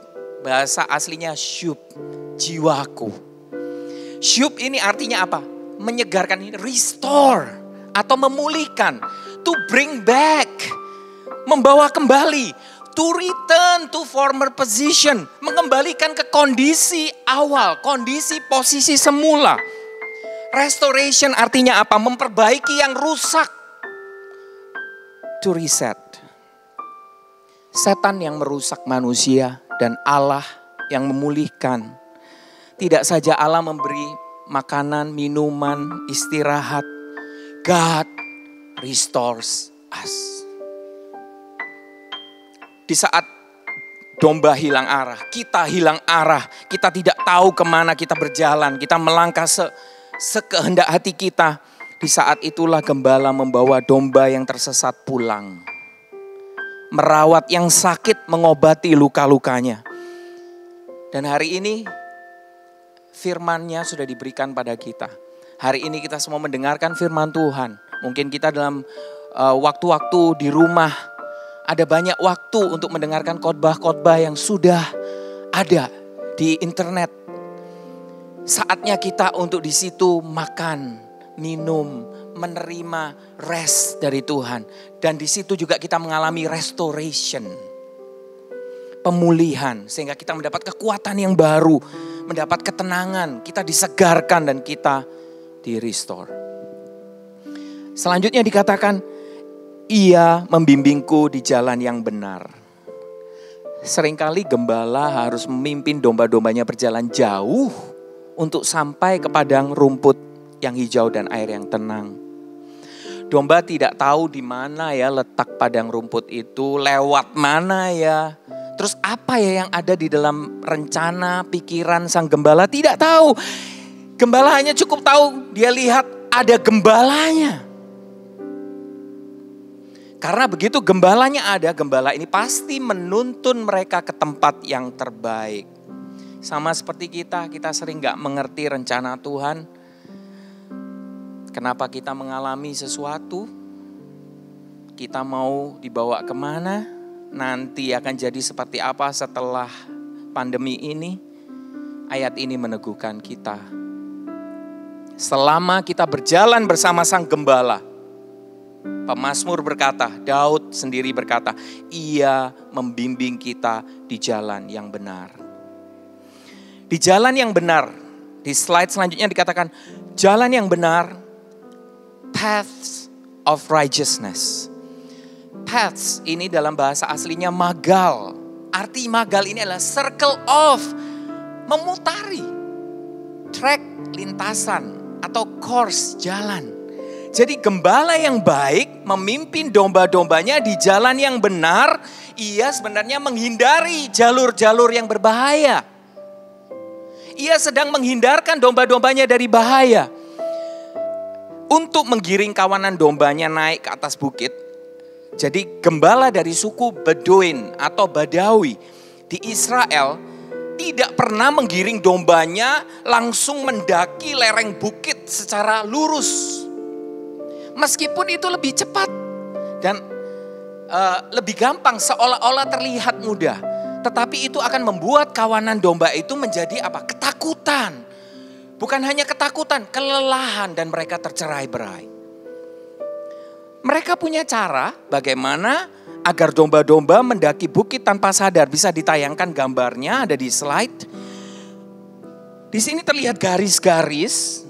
Bahasa aslinya syub, jiwaku. Syub ini artinya apa? Menyegarkan, restore atau memulihkan. To bring back, membawa kembali. To return to former position, mengembalikan ke kondisi awal, kondisi posisi semula. Restoration artinya apa? Memperbaiki yang rusak. To reset. Setan yang merusak manusia dan Allah yang memulihkan. Tidak saja Allah memberi makanan, minuman, istirahat. God restores us. Di saat domba hilang arah, kita hilang arah, kita tidak tahu kemana kita berjalan, kita melangkah sekehendak hati kita. Di saat itulah gembala membawa domba yang tersesat pulang. Merawat yang sakit, mengobati luka-lukanya. Dan hari ini firman-Nya sudah diberikan pada kita. Hari ini kita semua mendengarkan firman Tuhan. Mungkin kita dalam waktu-waktu di rumah, ada banyak waktu untuk mendengarkan khotbah-khotbah yang sudah ada di internet. Saatnya kita untuk di situ makan, minum, menerima rest dari Tuhan. Dan di situ juga kita mengalami restoration. Pemulihan, sehingga kita mendapat kekuatan yang baru. Mendapat ketenangan, kita disegarkan dan kita di-restore. Selanjutnya dikatakan, Ia membimbingku di jalan yang benar. Seringkali gembala harus memimpin domba-dombanya berjalan jauh untuk sampai ke padang rumput yang hijau dan air yang tenang. Domba tidak tahu di mana ya letak padang rumput itu, lewat mana ya. Terus apa ya yang ada di dalam rencana, pikiran sang gembala, tidak tahu. Gembala hanya cukup tahu, dia lihat ada gembalanya. Karena begitu gembalanya ada, gembala ini pasti menuntun mereka ke tempat yang terbaik. Sama seperti kita sering gak mengerti rencana Tuhan. Kenapa kita mengalami sesuatu, kita mau dibawa kemana, nanti akan jadi seperti apa setelah pandemi ini. Ayat ini meneguhkan kita. Selama kita berjalan bersama sang gembala, Pemazmur berkata, Daud sendiri berkata, Ia membimbing kita di jalan yang benar. Di jalan yang benar, di slide selanjutnya dikatakan, jalan yang benar, paths of righteousness. Paths ini dalam bahasa aslinya magal. Arti magal ini adalah circle of, memutari, track, lintasan, atau course, jalan. Jadi gembala yang baik memimpin domba-dombanya di jalan yang benar. Ia sebenarnya menghindari jalur-jalur yang berbahaya. Ia sedang menghindarkan domba-dombanya dari bahaya. Untuk menggiring kawanan dombanya naik ke atas bukit. Jadi gembala dari suku Beduin atau Badawi di Israel tidak pernah menggiring dombanya langsung mendaki lereng bukit secara lurus. Meskipun itu lebih cepat dan lebih gampang, seolah-olah terlihat mudah. Tetapi itu akan membuat kawanan domba itu menjadi apa? Ketakutan. Bukan hanya ketakutan, kelelahan dan mereka tercerai-berai. Mereka punya cara bagaimana agar domba-domba mendaki bukit tanpa sadar. Bisa ditayangkan gambarnya, ada di slide. Di sini terlihat garis-garis.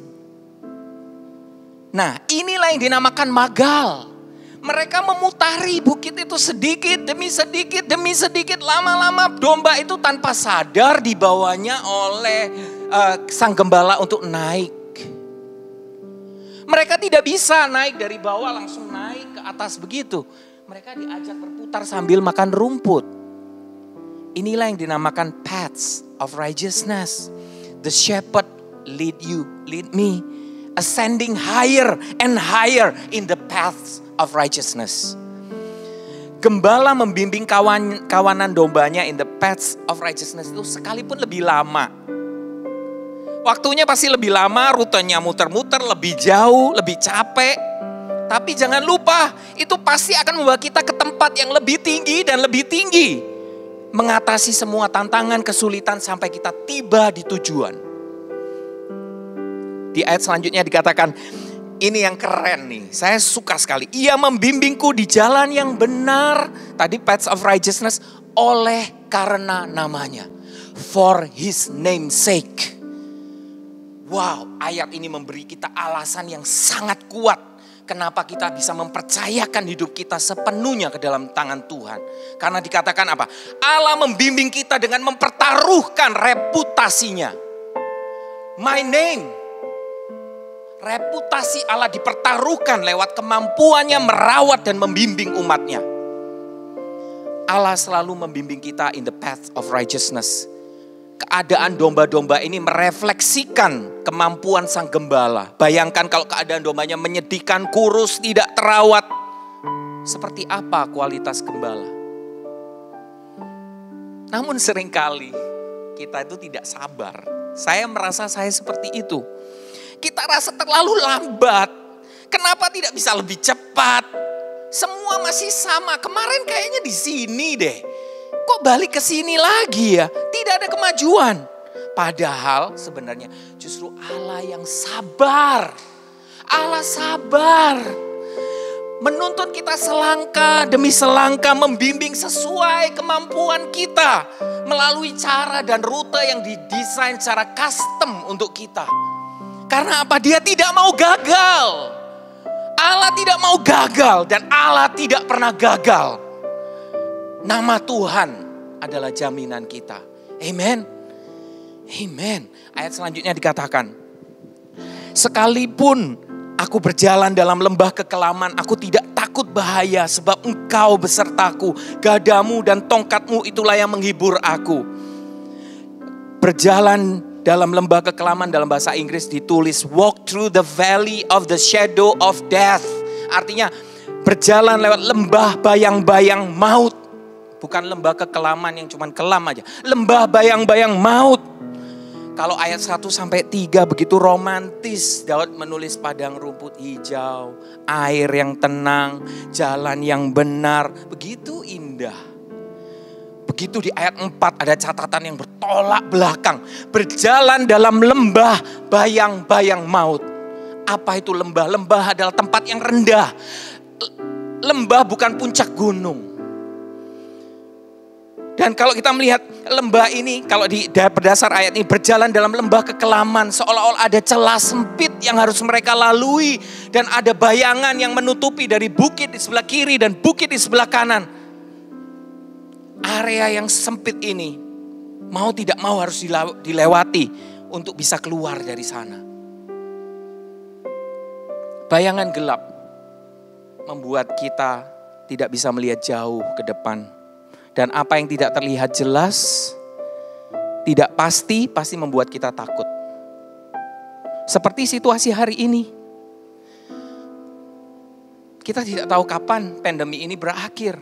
Nah, inilah yang dinamakan magal. Mereka memutari bukit itu sedikit demi sedikit demi sedikit. Lama-lama domba itu tanpa sadar dibawanya oleh sang gembala untuk naik. Mereka tidak bisa naik dari bawah langsung naik ke atas begitu. Mereka diajak berputar sambil makan rumput. Inilah yang dinamakan paths of righteousness. The shepherd lead you, lead me. Ascending higher and higher in the paths of righteousness. Gembala membimbing kawanan dombanya in the paths of righteousness itu sekalipun lebih lama. Waktunya pasti lebih lama, rutenya muter-muter, lebih jauh, lebih capek. Tapi jangan lupa, itu pasti akan membawa kita ke tempat yang lebih tinggi dan lebih tinggi. Mengatasi semua tantangan, kesulitan sampai kita tiba di tujuan. Di ayat selanjutnya dikatakan, ini yang keren nih, saya suka sekali. Ia membimbingku di jalan yang benar. Tadi paths of righteousness, oleh karena namanya. For his name's sake. Wow, ayat ini memberi kita alasan yang sangat kuat. Kenapa kita bisa mempercayakan hidup kita sepenuhnya ke dalam tangan Tuhan. Karena dikatakan apa? Allah membimbing kita dengan mempertaruhkan reputasinya. My name. Reputasi Allah dipertaruhkan lewat kemampuannya merawat dan membimbing umatnya. Allah selalu membimbing kita in the path of righteousness. Keadaan domba-domba ini merefleksikan kemampuan sang gembala. Bayangkan kalau keadaan dombanya menyedihkan, kurus, tidak terawat. Seperti apa kualitas gembala? Namun seringkali kita itu tidak sabar. Saya merasa saya seperti itu. Kita rasa terlalu lambat. Kenapa tidak bisa lebih cepat? Semua masih sama. Kemarin kayaknya di sini deh. Kok balik ke sini lagi ya? Tidak ada kemajuan. Padahal sebenarnya justru Allah yang sabar. Allah sabar. Menuntun kita selangkah demi selangkah, membimbing sesuai kemampuan kita. Melalui cara dan rute yang didesain secara custom untuk kita. Karena apa? Dia tidak mau gagal. Allah tidak mau gagal dan Allah tidak pernah gagal. Nama Tuhan adalah jaminan kita. Amen. Amen. Ayat selanjutnya dikatakan, sekalipun aku berjalan dalam lembah kekelaman, aku tidak takut bahaya sebab engkau besertaku. Gadamu dan tongkatmu itulah yang menghibur aku. Berjalan dalam lembah kekelaman dalam bahasa Inggris ditulis walk through the valley of the shadow of death. Artinya berjalan lewat lembah bayang-bayang maut. Bukan lembah kekelaman yang cuman kelam aja. Lembah bayang-bayang maut. Kalau ayat 1 sampai 3 begitu romantis. Daud menulis padang rumput hijau, air yang tenang, jalan yang benar. Begitu indah. Begitu di ayat 4 ada catatan yang bertolak belakang. Berjalan dalam lembah bayang-bayang maut. Apa itu lembah? Lembah adalah tempat yang rendah. Lembah bukan puncak gunung. Dan kalau kita melihat lembah ini, kalau berdasar ayat ini berjalan dalam lembah kekelaman. Seolah-olah ada celah sempit yang harus mereka lalui. Dan ada bayangan yang menutupi dari bukit di sebelah kiri dan bukit di sebelah kanan. Area yang sempit ini mau tidak mau harus dilewati untuk bisa keluar dari sana. Bayangan gelap membuat kita tidak bisa melihat jauh ke depan. Dan apa yang tidak terlihat jelas, tidak pasti membuat kita takut. Seperti situasi hari ini. Kita tidak tahu kapan pandemi ini berakhir.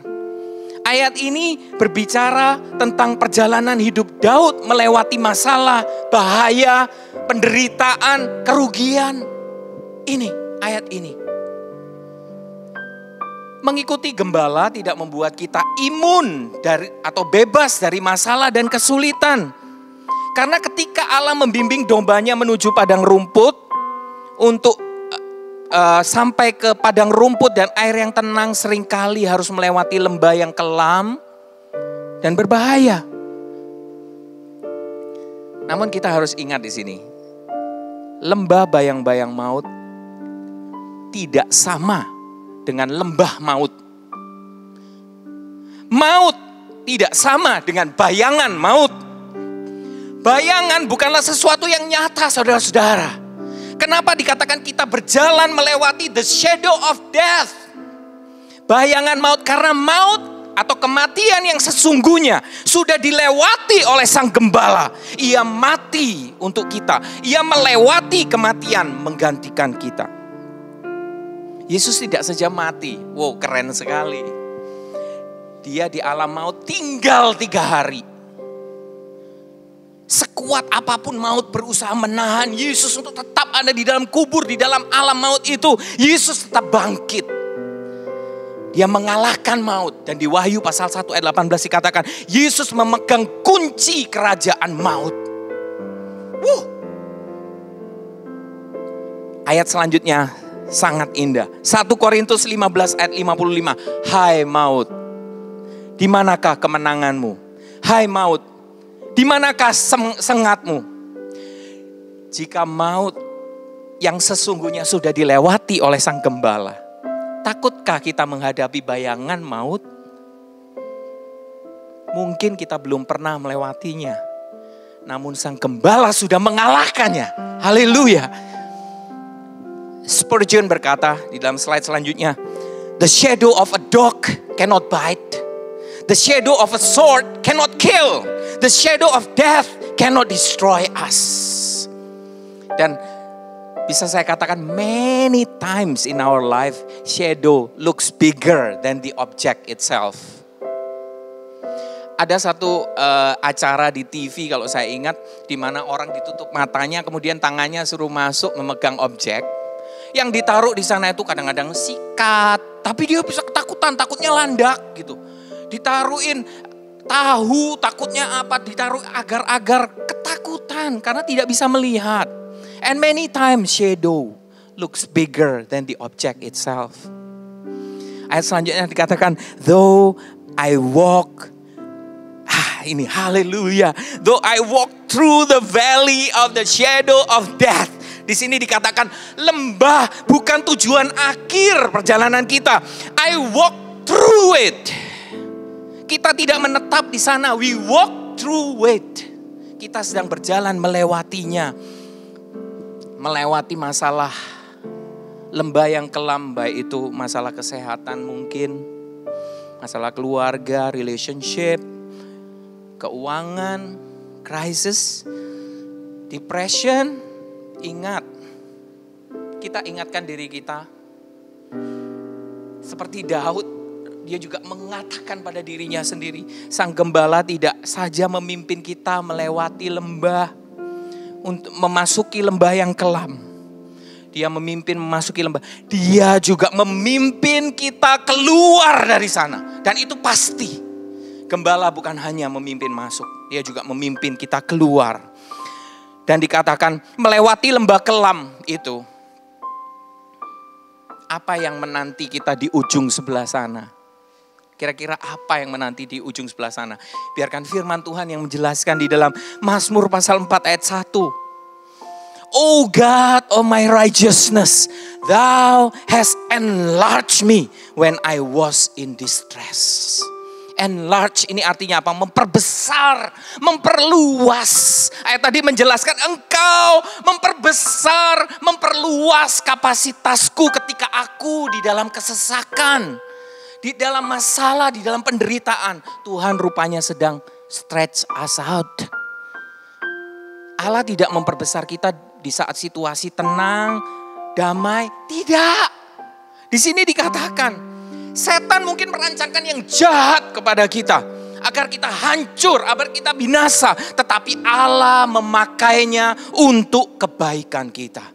Ayat ini berbicara tentang perjalanan hidup Daud melewati masalah, bahaya, penderitaan, kerugian. Ini, ayat ini. Mengikuti gembala tidak membuat kita imun dari atau bebas dari masalah dan kesulitan. Karena ketika Allah membimbing dombanya menuju padang rumput untuk sampai ke padang rumput dan air yang tenang, seringkali harus melewati lembah yang kelam dan berbahaya. Namun kita harus ingat di sini, lembah bayang-bayang maut tidak sama dengan lembah maut. Maut tidak sama dengan bayangan maut. Bayangan bukanlah sesuatu yang nyata, saudara-saudara. Kenapa dikatakan kita berjalan melewati the shadow of death? Bayangan maut, karena maut atau kematian yang sesungguhnya sudah dilewati oleh sang gembala. Ia mati untuk kita. Ia melewati kematian menggantikan kita. Yesus tidak saja mati. Wow, keren sekali. Dia di alam maut tinggal 3 hari. Sekuat apapun maut berusaha menahan Yesus untuk tetap ada di dalam kubur, di dalam alam maut itu, Yesus tetap bangkit. Dia mengalahkan maut. Dan di Wahyu pasal 1 ayat 18 dikatakan, Yesus memegang kunci kerajaan maut. Ayat selanjutnya sangat indah. 1 Korintus 15 ayat 55. Hai maut, di manakah kemenanganmu? Hai maut, di manakah sengatmu? Jika maut yang sesungguhnya sudah dilewati oleh sang gembala, takutkah kita menghadapi bayangan maut? Mungkin kita belum pernah melewatinya. namun sang gembala sudah mengalahkannya. Haleluya. Spurgeon berkata di dalam slide selanjutnya, the shadow of a dog cannot bite. The shadow of a sword cannot kill. The shadow of death cannot destroy us. Dan bisa saya katakan many times in our life, shadow looks bigger than the object itself. Ada satu acara di TV kalau saya ingat, di mana orang ditutup matanya, kemudian tangannya suruh masuk memegang objek. Yang ditaruh di sana itu kadang-kadang sikat, tapi dia bisa ketakutan, takutnya landak gitu. Ditaruhin tahu, takutnya apa, ditaruh agar-agar, ketakutan karena tidak bisa melihat. And many times shadow looks bigger than the object itself. Ayat selanjutnya dikatakan, though I walk, ini haleluya, though I walk through the valley of the shadow of death. Di sini dikatakan lembah bukan tujuan akhir perjalanan kita. I walk through it. Kita tidak menetap di sana, we walk through it. Kita sedang berjalan melewatinya. Melewati masalah lembah yang kelam, baik itu masalah kesehatan mungkin, masalah keluarga, relationship, keuangan, crisis, depression. Ingat, kita ingatkan diri kita. Seperti Daud, dia juga mengatakan pada dirinya sendiri, sang gembala tidak saja memimpin kita melewati lembah, untuk memasuki lembah yang kelam. Dia memimpin memasuki lembah. Dia juga memimpin kita keluar dari sana. Dan itu pasti. Gembala bukan hanya memimpin masuk, dia juga memimpin kita keluar. Dan dikatakan melewati lembah kelam itu. Apa yang menanti kita di ujung sebelah sana? Kira-kira apa yang menanti di ujung sebelah sana? Biarkan firman Tuhan yang menjelaskan di dalam Mazmur pasal 4 ayat 1. Oh God, oh my righteousness, thou hast enlarged me when I was in distress. Enlarge ini artinya apa? Memperbesar, memperluas. Ayat tadi menjelaskan engkau memperbesar, memperluas kapasitasku ketika aku di dalam kesesakan. Di dalam masalah, di dalam penderitaan. Tuhan rupanya sedang stretch us out. Allah tidak memperbesar kita di saat situasi tenang, damai. Tidak. Di sini dikatakan, setan mungkin merancangkan yang jahat kepada kita. Agar kita hancur, agar kita binasa. Tetapi Allah memakainya untuk kebaikan kita.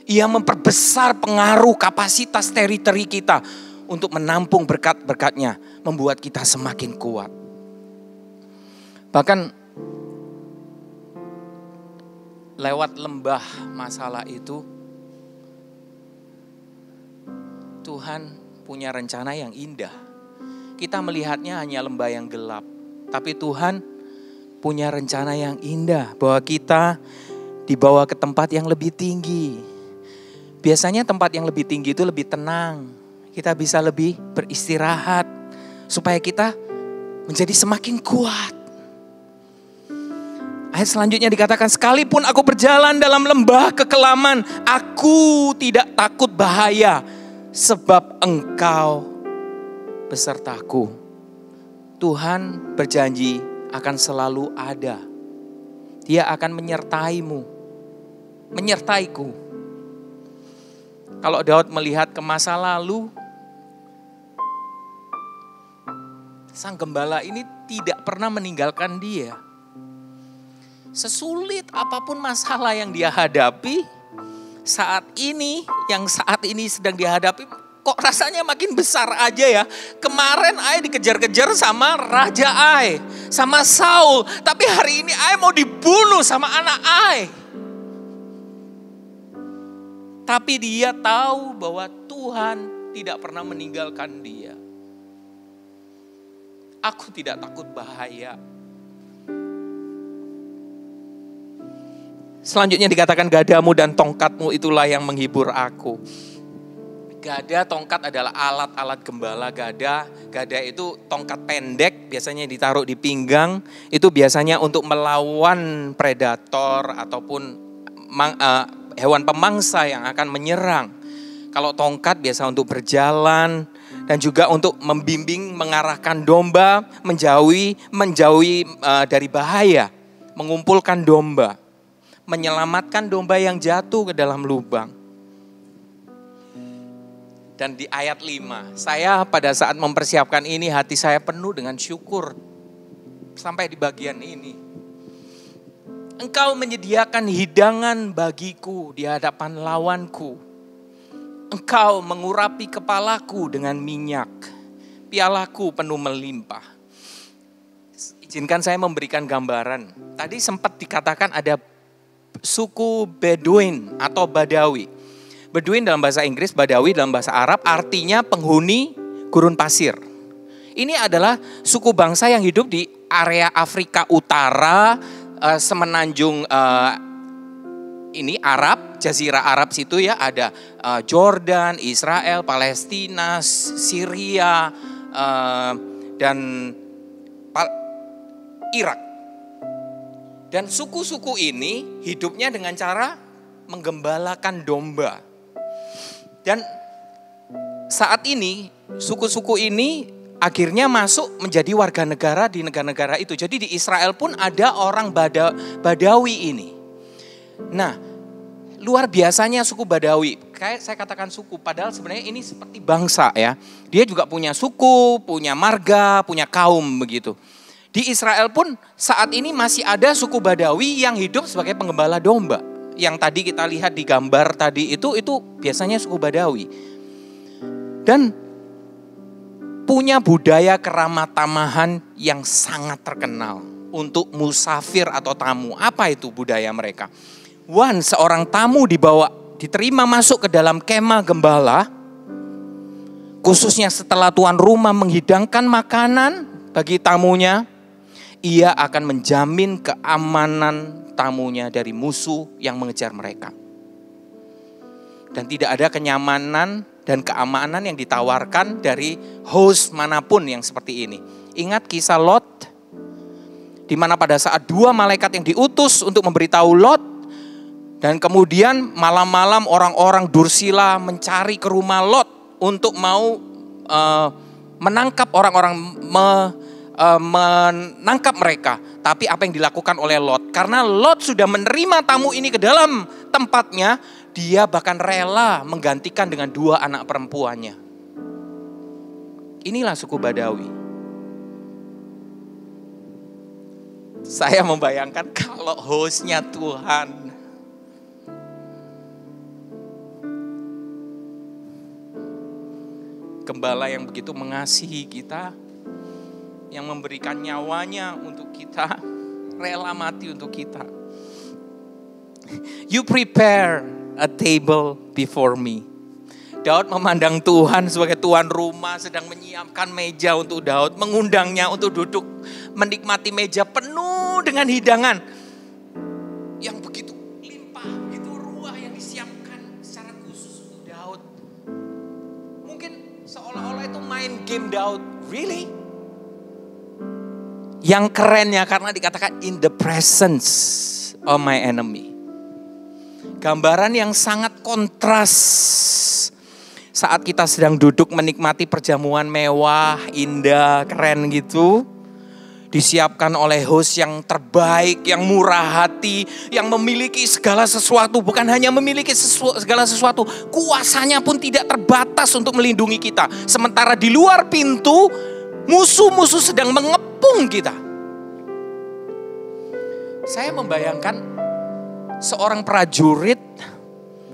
Ia memperbesar pengaruh kapasitas teritori kita. Untuk menampung berkat-berkatnya. Membuat kita semakin kuat. Bahkan lewat lembah masalah itu, Tuhan punya rencana yang indah. Kita melihatnya hanya lembah yang gelap. Tapi Tuhan punya rencana yang indah. Bahwa kita dibawa ke tempat yang lebih tinggi. Biasanya tempat yang lebih tinggi itu lebih tenang. Kita bisa lebih beristirahat. Supaya kita menjadi semakin kuat. Ayat selanjutnya dikatakan, sekalipun aku berjalan dalam lembah kekelaman, aku tidak takut bahaya. Sebab engkau besertaku. Tuhan berjanji akan selalu ada. Dia akan menyertaimu. Menyertaiku. Kalau Daud melihat ke masa lalu, sang gembala ini tidak pernah meninggalkan dia. Sesulit apapun masalah yang dia hadapi, saat ini sedang dihadapi, kok rasanya makin besar aja ya. Kemarin Ai dikejar-kejar sama Raja Ai, sama Saul. Tapi hari ini Ai mau dibunuh sama anak Ai. Tapi dia tahu bahwa Tuhan tidak pernah meninggalkan dia. Aku tidak takut bahaya. Selanjutnya dikatakan gadamu dan tongkatmu itulah yang menghibur aku. Gada, tongkat adalah alat-alat gembala gada. Gada itu tongkat pendek, biasanya ditaruh di pinggang. Itu biasanya untuk melawan predator ataupun hewan pemangsa yang akan menyerang. Kalau tongkat biasa untuk berjalan dan juga untuk membimbing, mengarahkan domba menjauhi dari bahaya, mengumpulkan domba, menyelamatkan domba yang jatuh ke dalam lubang. Dan di ayat 5, saya pada saat mempersiapkan ini hati saya penuh dengan syukur sampai di bagian ini. Engkau menyediakan hidangan bagiku di hadapan lawanku. Engkau mengurapi kepalaku dengan minyak, pialaku penuh melimpah. Izinkan saya memberikan gambaran. Tadi sempat dikatakan ada suku Beduin atau Badawi. Beduin dalam bahasa Inggris, Badawi dalam bahasa Arab artinya penghuni gurun pasir. Ini adalah suku bangsa yang hidup di area Afrika Utara, semenanjung ini Arab, Jazirah Arab situ ya, ada Jordan, Israel, Palestina, Syria, dan Irak. Dan suku-suku ini hidupnya dengan cara menggembalakan domba. Dan saat ini suku-suku ini akhirnya masuk menjadi warga negara di negara-negara itu. Jadi di Israel pun ada orang Badawi ini. Nah, luar biasanya suku Badawi. Kayak saya katakan suku, padahal sebenarnya ini seperti bangsa ya. Dia juga punya suku, punya marga, punya kaum begitu. Di Israel pun saat ini masih ada suku Badawi yang hidup sebagai penggembala domba. Yang tadi kita lihat di gambar tadi itu biasanya suku Badawi. Dan punya budaya keramah-tamahan yang sangat terkenal untuk musafir atau tamu. Apa itu budaya mereka? Seorang tamu diterima masuk ke dalam kemah gembala, khususnya setelah tuan rumah menghidangkan makanan bagi tamunya, ia akan menjamin keamanan tamunya dari musuh yang mengejar mereka. Dan tidak ada kenyamanan dan keamanan yang ditawarkan dari host manapun yang seperti ini. Ingat kisah Lot, di mana pada saat dua malaikat yang diutus untuk memberitahu Lot, dan kemudian malam-malam orang-orang Dursila mencari ke rumah Lot untuk mau menangkap orang-orang, menangkap mereka. Tapi apa yang dilakukan oleh Lot? Karena Lot sudah menerima tamu ini ke dalam tempatnya, dia bahkan rela menggantikan dengan 2 anak perempuannya. Inilah suku Badawi. Saya membayangkan kalau hostnya Tuhan, gembala yang begitu mengasihi kita, yang memberikan nyawanya untuk kita, rela mati untuk kita. You prepare a table before me. Daud memandang Tuhan sebagai tuan rumah sedang menyiapkan meja untuk Daud, mengundangnya untuk duduk menikmati meja penuh dengan hidangan yang begitu limpah, begitu ruah yang disiapkan secara khusus untuk Daud. Mungkin seolah-olah itu main game Daud, really? Yang kerennya karena dikatakan in the presence of my enemy. Gambaran yang sangat kontras saat kita sedang duduk menikmati perjamuan mewah, indah, keren gitu. Disiapkan oleh host yang terbaik, yang murah hati, yang memiliki segala sesuatu. Bukan hanya memiliki segala sesuatu, kuasanya pun tidak terbatas untuk melindungi kita. Sementara di luar pintu, musuh-musuh sedang mengepung kita. Saya membayangkan seorang prajurit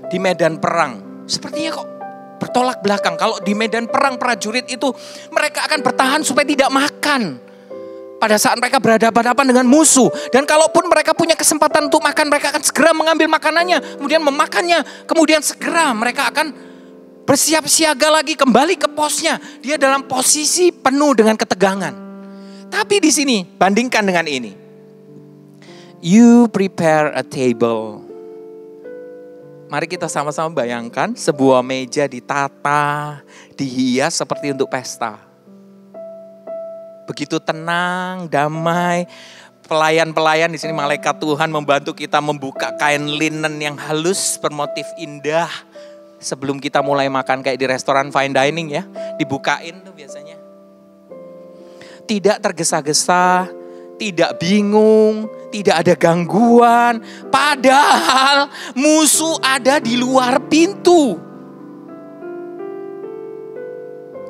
di medan perang. Sepertinya kok bertolak belakang. Kalau di medan perang prajurit itu mereka akan bertahan supaya tidak makan pada saat mereka berhadapan-hadapan dengan musuh. Dan kalaupun mereka punya kesempatan untuk makan, mereka akan segera mengambil makanannya, kemudian memakannya, kemudian segera mereka akan bersiap siaga lagi kembali ke posnya. Dia dalam posisi penuh dengan ketegangan. Tapi di sini bandingkan dengan ini. You prepare a table Mari kita sama-sama bayangkan sebuah meja ditata, dihias seperti untuk pesta. Begitu tenang, damai. Pelayan-pelayan di sini, malaikat Tuhan membantu kita membuka kain linen yang halus bermotif indah. Sebelum kita mulai makan kayak di restoran fine dining ya, dibukain tuh biasanya. Tidak tergesa-gesa, tidak bingung, tidak ada gangguan. Padahal musuh ada di luar pintu.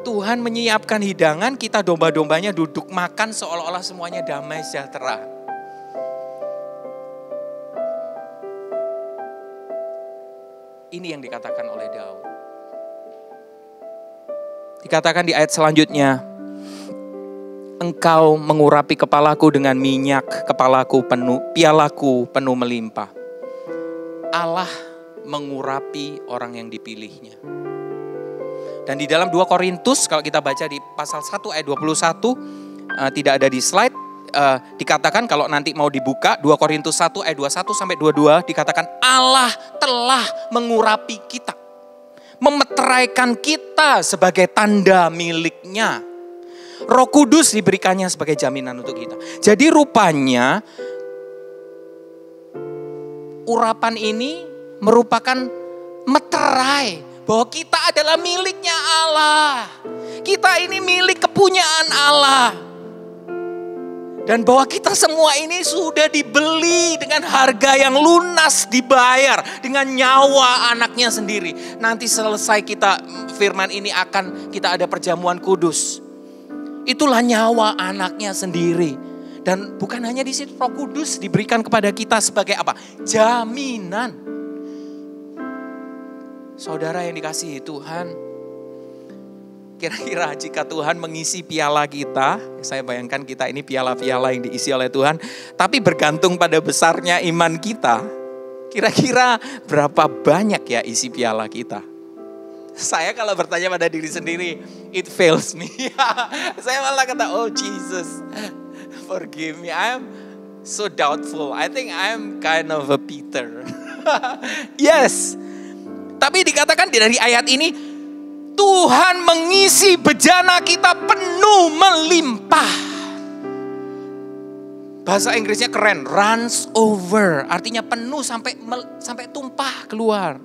Tuhan menyiapkan hidangan, kita domba-dombanya duduk makan seolah-olah semuanya damai sejahtera. Ini yang dikatakan oleh Daud. Dikatakan di ayat selanjutnya, Engkau mengurapi kepalaku dengan minyak, pialaku penuh melimpah. Allah mengurapi orang yang dipilihnya. Dan di dalam 2 Korintus, kalau kita baca di pasal 1 ayat 21, tidak ada di slide, dikatakan kalau nanti mau dibuka, 2 Korintus 1 ayat 21 sampai 22, dikatakan Allah telah mengurapi kita. Memeteraikan kita sebagai tanda miliknya. Roh Kudus diberikannya sebagai jaminan untuk kita. Jadi rupanya urapan ini merupakan meterai bahwa kita adalah miliknya Allah. Kita ini milik kepunyaan Allah. Dan bahwa kita semua ini sudah dibeli dengan harga yang lunas, dibayar dengan nyawa anaknya sendiri. Nanti selesai kita firman ini akan kita ada perjamuan kudus. Itulah nyawa anaknya sendiri. Dan bukan hanya di situ, Roh Kudus diberikan kepada kita sebagai apa? Jaminan. Saudara yang dikasihi Tuhan, kira-kira jika Tuhan mengisi piala kita, saya bayangkan kita ini piala-piala yang diisi oleh Tuhan, tapi bergantung pada besarnya iman kita, kira-kira berapa banyak ya isi piala kita? Saya kalau bertanya pada diri sendiri, it fails me. Saya malah kata, oh Jesus, forgive me, I am so doubtful. I think I am kind of a Peter. Yes. Tapi dikatakan dari ayat ini, Tuhan mengisi bejana kita penuh melimpah. Bahasa Inggrisnya keren, runs over. Artinya penuh sampai tumpah keluar.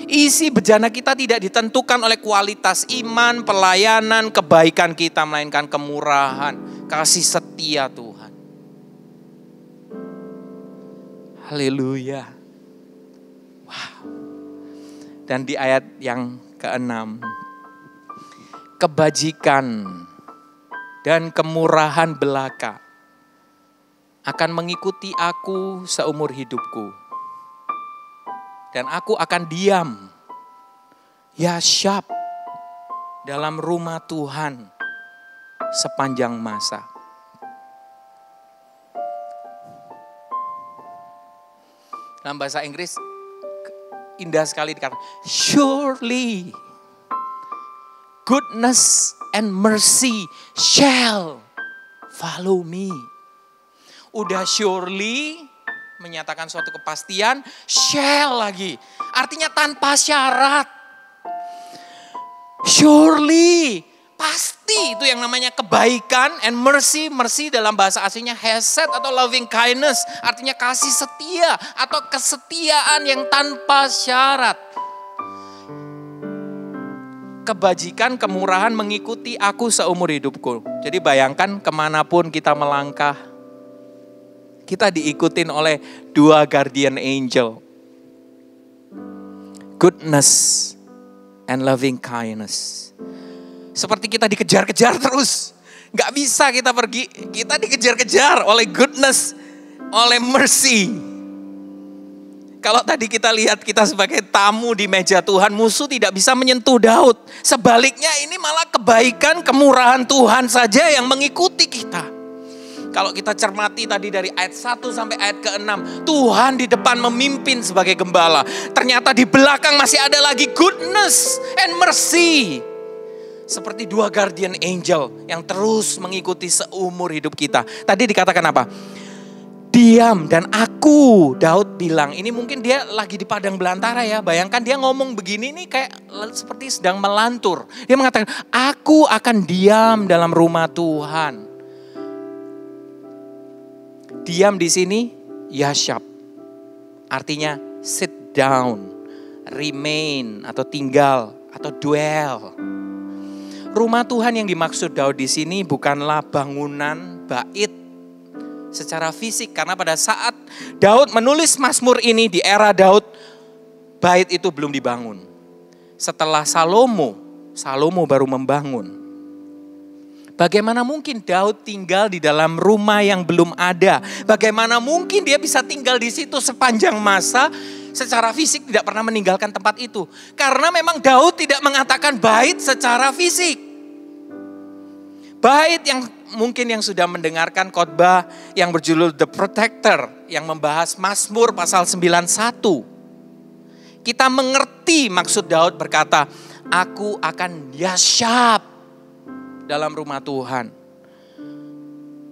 Isi bejana kita tidak ditentukan oleh kualitas iman, pelayanan, kebaikan kita, melainkan kemurahan, kasih setia Tuhan. Haleluya. Wow. Dan di ayat yang ke-6, kebajikan dan kemurahan belaka akan mengikuti aku seumur hidupku. Dan aku akan diam, yasyab, dalam rumah Tuhan sepanjang masa. Dalam bahasa Inggris indah sekali dikatakan, surely goodness and mercy shall follow me. Udah surely menyatakan suatu kepastian, shall lagi. Artinya tanpa syarat. Surely, pasti itu yang namanya kebaikan and mercy. Mercy dalam bahasa aslinya hesed atau loving kindness. Artinya kasih setia atau kesetiaan yang tanpa syarat. Kebajikan, kemurahan mengikuti aku seumur hidupku. Jadi bayangkan kemanapun kita melangkah, kita diikutin oleh 2 guardian angel. Goodness and loving kindness. Seperti kita dikejar-kejar terus. Gak bisa kita pergi. Kita dikejar-kejar oleh goodness, oleh mercy. Kalau tadi kita lihat kita sebagai tamu di meja Tuhan, musuh tidak bisa menyentuh Daud. Sebaliknya ini malah kebaikan, kemurahan Tuhan saja yang mengikuti kita. Kalau kita cermati tadi dari ayat 1 sampai ayat ke-6, Tuhan di depan memimpin sebagai gembala. Ternyata di belakang masih ada lagi goodness and mercy. Seperti 2 guardian angel yang terus mengikuti seumur hidup kita. Tadi dikatakan apa? diam dan aku, Daud bilang, ini mungkin dia lagi di padang belantara ya. Bayangkan dia ngomong begini nih kayak seperti sedang melantur. Dia mengatakan, aku akan diam dalam rumah Tuhan. Diam di sini, yashab. Artinya sit down, remain atau tinggal atau dwell. Rumah Tuhan yang dimaksud Daud di sini bukanlah bangunan bait secara fisik, karena pada saat Daud menulis Mazmur ini di era Daud, bait itu belum dibangun. Setelah Salomo baru membangun. Bagaimana mungkin Daud tinggal di dalam rumah yang belum ada? Bagaimana mungkin dia bisa tinggal di situ sepanjang masa secara fisik tidak pernah meninggalkan tempat itu? Karena memang Daud tidak mengatakan bait secara fisik. Bait yang mungkin yang sudah mendengarkan khotbah yang berjudul The Protector yang membahas Mazmur pasal 91. Kita mengerti maksud Daud berkata, aku akan yashab dalam rumah Tuhan.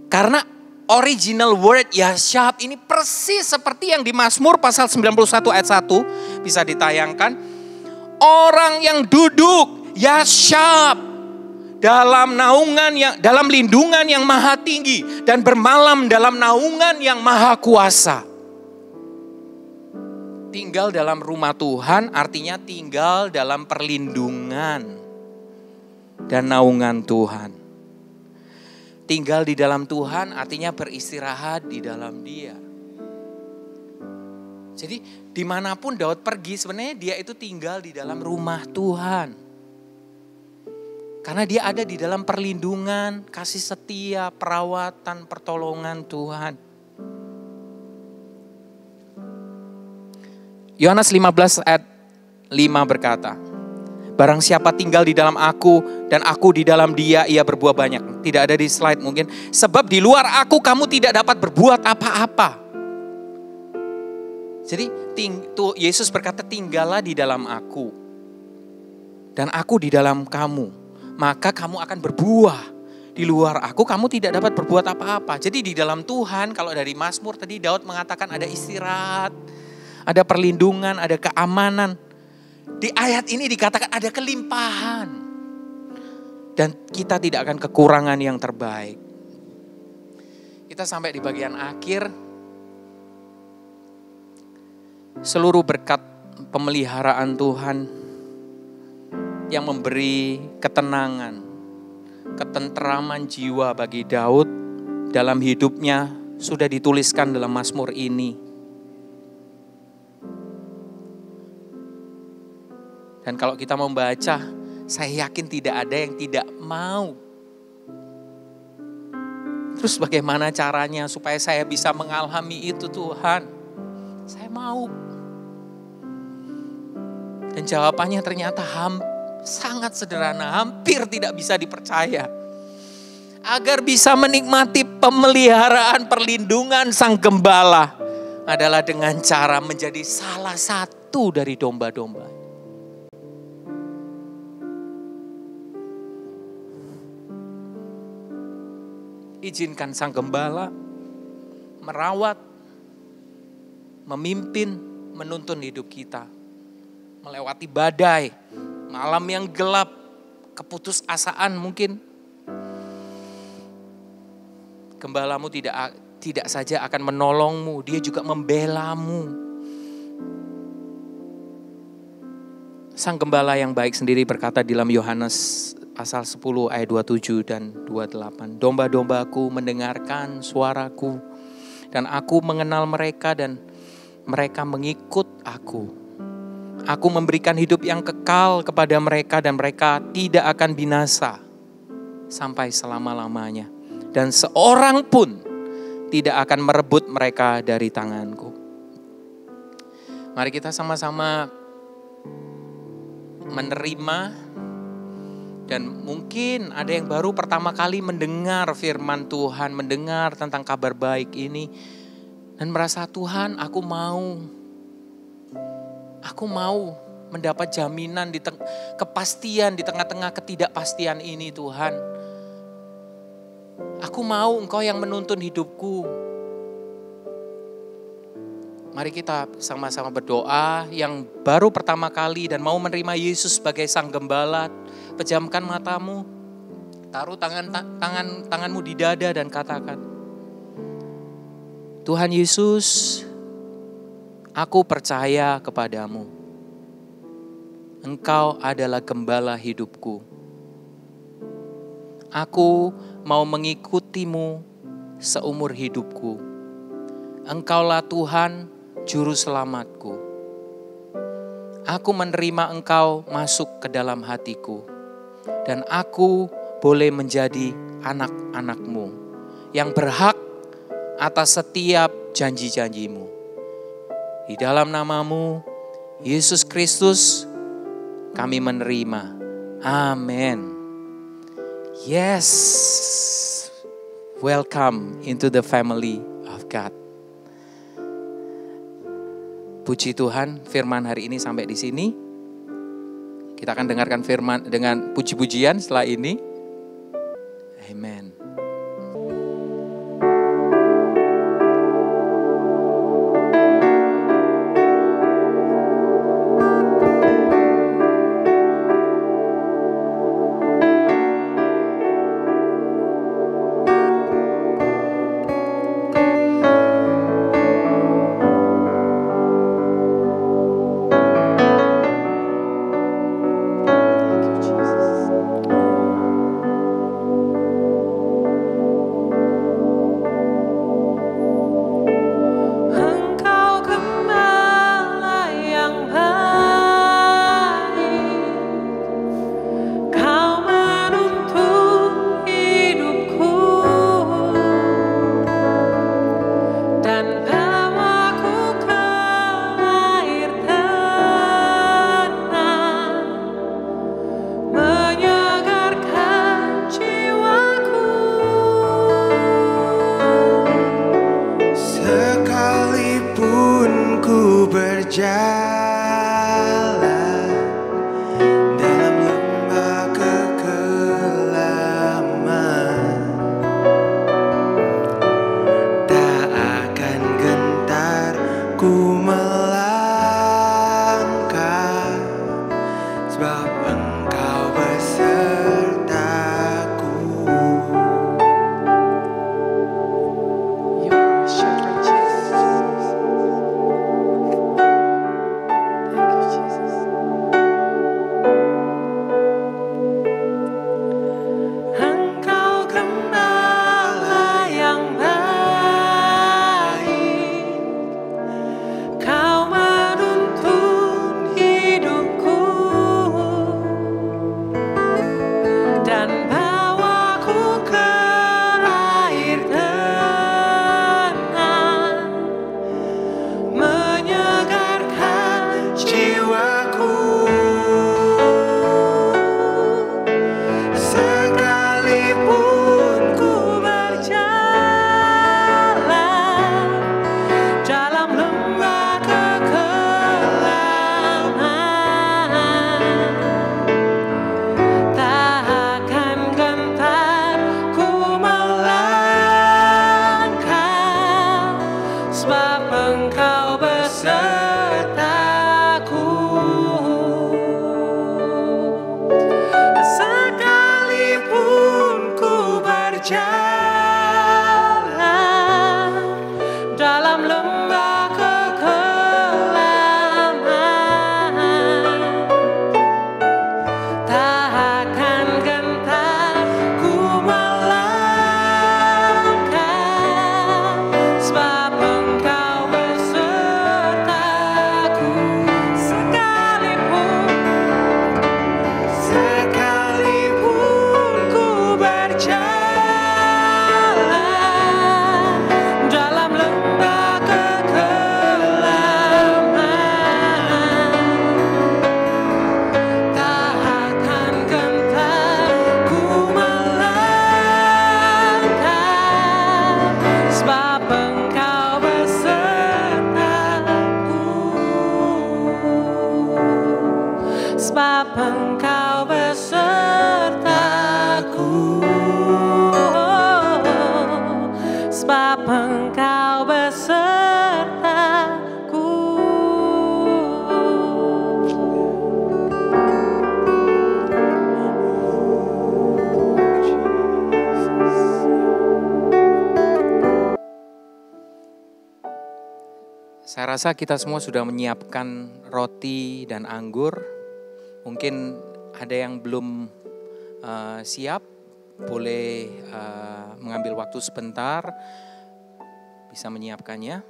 Karena original word yashab ini persis seperti yang di Mazmur pasal 91 ayat 1 bisa ditayangkan. Orang yang duduk yashab dalam lindungan yang maha tinggi dan bermalam dalam naungan yang maha kuasa. Tinggal dalam rumah Tuhan artinya tinggal dalam perlindungan dan naungan Tuhan. Tinggal di dalam Tuhan artinya beristirahat di dalam Dia. Jadi dimanapun Daud pergi sebenarnya dia itu tinggal di dalam rumah Tuhan. Karena dia ada di dalam perlindungan, kasih setia, perawatan, pertolongan Tuhan. Yohanes 15 ayat 5 berkata, barang siapa tinggal di dalam aku dan aku di dalam dia, ia berbuah banyak. Tidak ada di slide mungkin. Sebab di luar aku kamu tidak dapat berbuat apa-apa. Jadi Yesus berkata tinggallah di dalam aku dan aku di dalam kamu. Maka kamu akan berbuah. Di luar aku kamu tidak dapat berbuat apa-apa. Jadi di dalam Tuhan, kalau dari Mazmur tadi Daud mengatakan ada istirahat, ada perlindungan, ada keamanan. Di ayat ini dikatakan ada kelimpahan. Dan kita tidak akan kekurangan yang terbaik. Kita sampai di bagian akhir. Seluruh berkat pemeliharaan Tuhan yang memberi ketenangan, ketenteraman jiwa bagi Daud dalam hidupnya sudah dituliskan dalam Mazmur ini. Dan kalau kita membaca, saya yakin tidak ada yang tidak mau. Terus bagaimana caranya supaya saya bisa mengalami itu Tuhan? Saya mau. Dan jawabannya ternyata sangat sederhana, hampir tidak bisa dipercaya. Agar bisa menikmati pemeliharaan perlindungan Sang Gembala adalah dengan cara menjadi salah satu dari domba-domba. Izinkan Sang Gembala merawat, memimpin, menuntun hidup kita. Melewati badai, malam yang gelap, keputusasaan mungkin. Gembalamu tidak saja akan menolongmu, dia juga membelamu. Sang Gembala yang baik sendiri berkata di dalam Yohanes pasal 10 ayat 27 dan 28. Domba-dombaku mendengarkan suaraku dan aku mengenal mereka dan mereka mengikut aku. Aku memberikan hidup yang kekal kepada mereka dan mereka tidak akan binasa sampai selama-lamanya. Dan seorang pun tidak akan merebut mereka dari tanganku. Mari kita sama-sama menerima. Dan mungkin ada yang baru pertama kali mendengar firman Tuhan, mendengar tentang kabar baik ini. Dan merasa Tuhan aku mau mendapat jaminan kepastian di tengah-tengah ketidakpastian ini Tuhan. Aku mau Engkau yang menuntun hidupku. Mari kita sama-sama berdoa. Yang baru pertama kali dan mau menerima Yesus sebagai Sang Gembala, pejamkan matamu, taruh tanganmu di dada dan katakan, Tuhan Yesus, aku percaya kepadamu. Engkau adalah gembala hidupku. Aku mau mengikutimu seumur hidupku. Engkaulah Tuhan, Juru Selamatku. Aku menerima Engkau masuk ke dalam hatiku. Dan aku boleh menjadi anak-anak-Mu yang berhak atas setiap janji-janji-Mu. Di dalam nama-Mu, Yesus Kristus, kami menerima. Amin. Yes. Welcome into the family of God. Puji Tuhan, firman hari ini sampai di sini. Kita akan dengarkan firman dengan puji-pujian setelah ini. Amen. Thank you, Jesus. Saya rasa kita semua sudah menyiapkan roti dan anggur. Mungkin ada yang belum siap, boleh mengambil waktu sebentar, bisa menyiapkannya.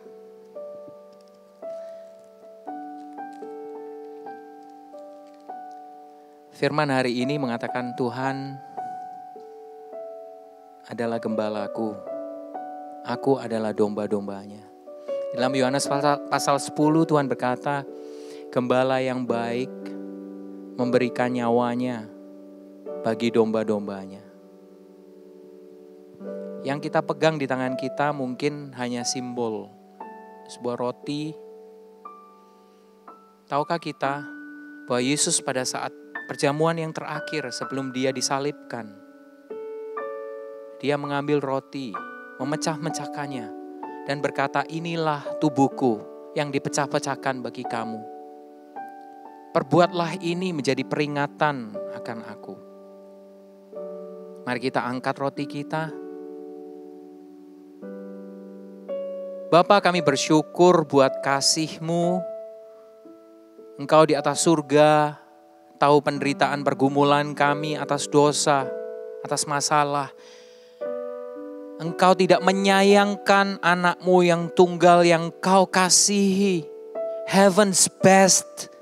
Firman hari ini mengatakan Tuhan adalah gembalaku, aku adalah domba-dombanya. Dalam Yohanes pasal 10 Tuhan berkata, gembala yang baik memberikan nyawanya bagi domba-dombanya. Yang kita pegang di tangan kita mungkin hanya simbol, sebuah roti. Tahukah kita bahwa Yesus pada saat perjamuan yang terakhir sebelum dia disalibkan, dia mengambil roti, memecah-mecahkannya, dan berkata, inilah tubuhku yang dipecah-pecahkan bagi kamu. Perbuatlah ini menjadi peringatan akan aku. Mari kita angkat roti kita. Bapa, kami bersyukur buat kasih-Mu. Engkau di atas surga, tahu penderitaan pergumulan kami atas dosa, atas masalah. Engkau tidak menyayangkan anak-Mu yang tunggal yang Kau kasihi. Heaven's best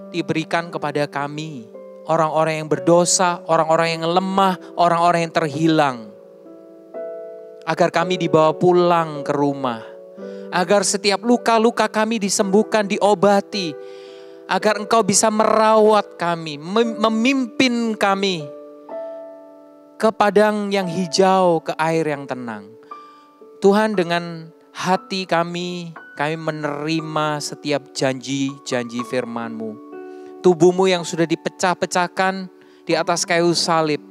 diberikan kepada kami. Orang-orang yang berdosa, orang-orang yang lemah, orang-orang yang terhilang. Agar kami dibawa pulang ke rumah. Agar setiap luka-luka kami disembuhkan, diobati. Agar Engkau bisa merawat kami, memimpin kami ke padang yang hijau, ke air yang tenang. Tuhan, dengan hati kami menerima setiap janji-janji firman-Mu. Tubuh-Mu yang sudah dipecah-pecahkan di atas kayu salib,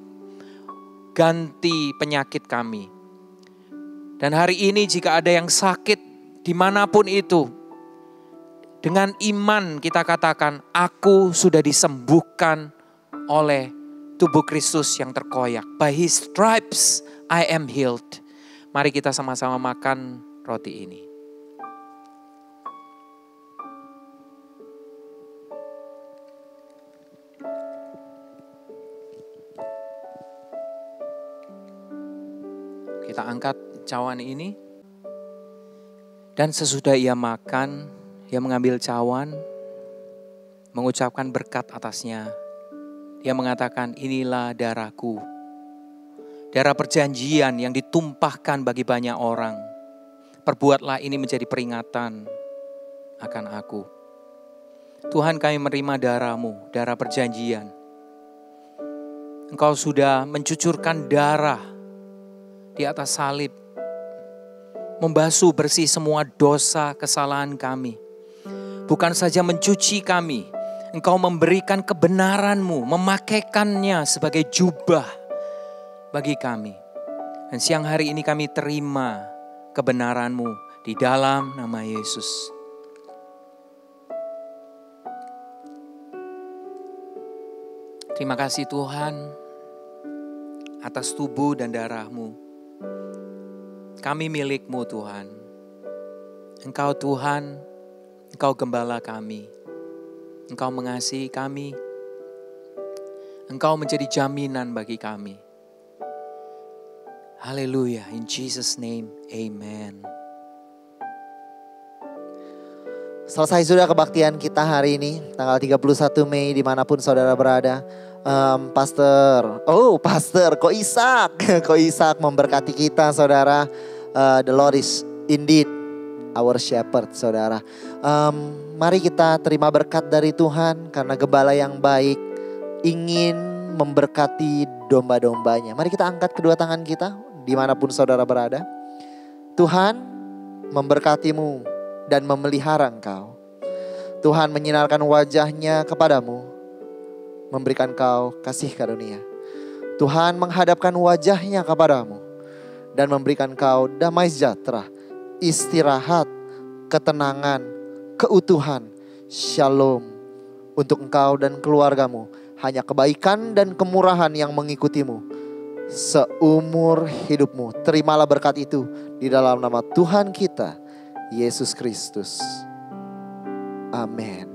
ganti penyakit kami. Dan hari ini jika ada yang sakit dimanapun itu, dengan iman kita katakan, aku sudah disembuhkan oleh tubuh Kristus yang terkoyak. By His stripes I am healed. Mari kita sama-sama makan roti ini. Kita angkat cawan ini. Dan sesudah ia makan, ia mengambil cawan, mengucapkan berkat atasnya. Dia mengatakan, inilah darahku. Darah perjanjian yang ditumpahkan bagi banyak orang. Perbuatlah ini menjadi peringatan akan aku. Tuhan, kami menerima darah-Mu, darah perjanjian. Engkau sudah mencucurkan darah di atas salib. Membasuh bersih semua dosa kesalahan kami. Bukan saja mencuci kami, Engkau memberikan kebenaran-Mu, memakaikannya sebagai jubah bagi kami. Dan siang hari ini kami terima kebenaran-Mu di dalam nama Yesus. Terima kasih Tuhan atas tubuh dan darah-Mu. Kami milik-Mu Tuhan. Engkau Tuhan, Engkau gembala kami. Engkau mengasihi kami. Engkau menjadi jaminan bagi kami. Haleluya. In Jesus' name, amen. Selesai sudah kebaktian kita hari ini, tanggal 31 Mei dimanapun saudara berada. Pastor Ko Ishak memberkati kita saudara. The Lord is indeed our shepherd saudara. Mari kita terima berkat dari Tuhan karena gembala yang baik ingin memberkati domba-dombanya. Mari kita angkat kedua tangan kita dimanapun saudara berada. Tuhan memberkatimu dan memelihara engkau. Tuhan menyinarkan wajahnya kepadamu, memberikan kau kasih karunia. Tuhan menghadapkan wajahnya kepadamu dan memberikan kau damai sejahtera, istirahat, ketenangan, keutuhan, shalom untuk engkau dan keluargamu. Hanya kebaikan dan kemurahan yang mengikutimu seumur hidupmu. Terimalah berkat itu di dalam nama Tuhan kita, Yesus Kristus. Amin.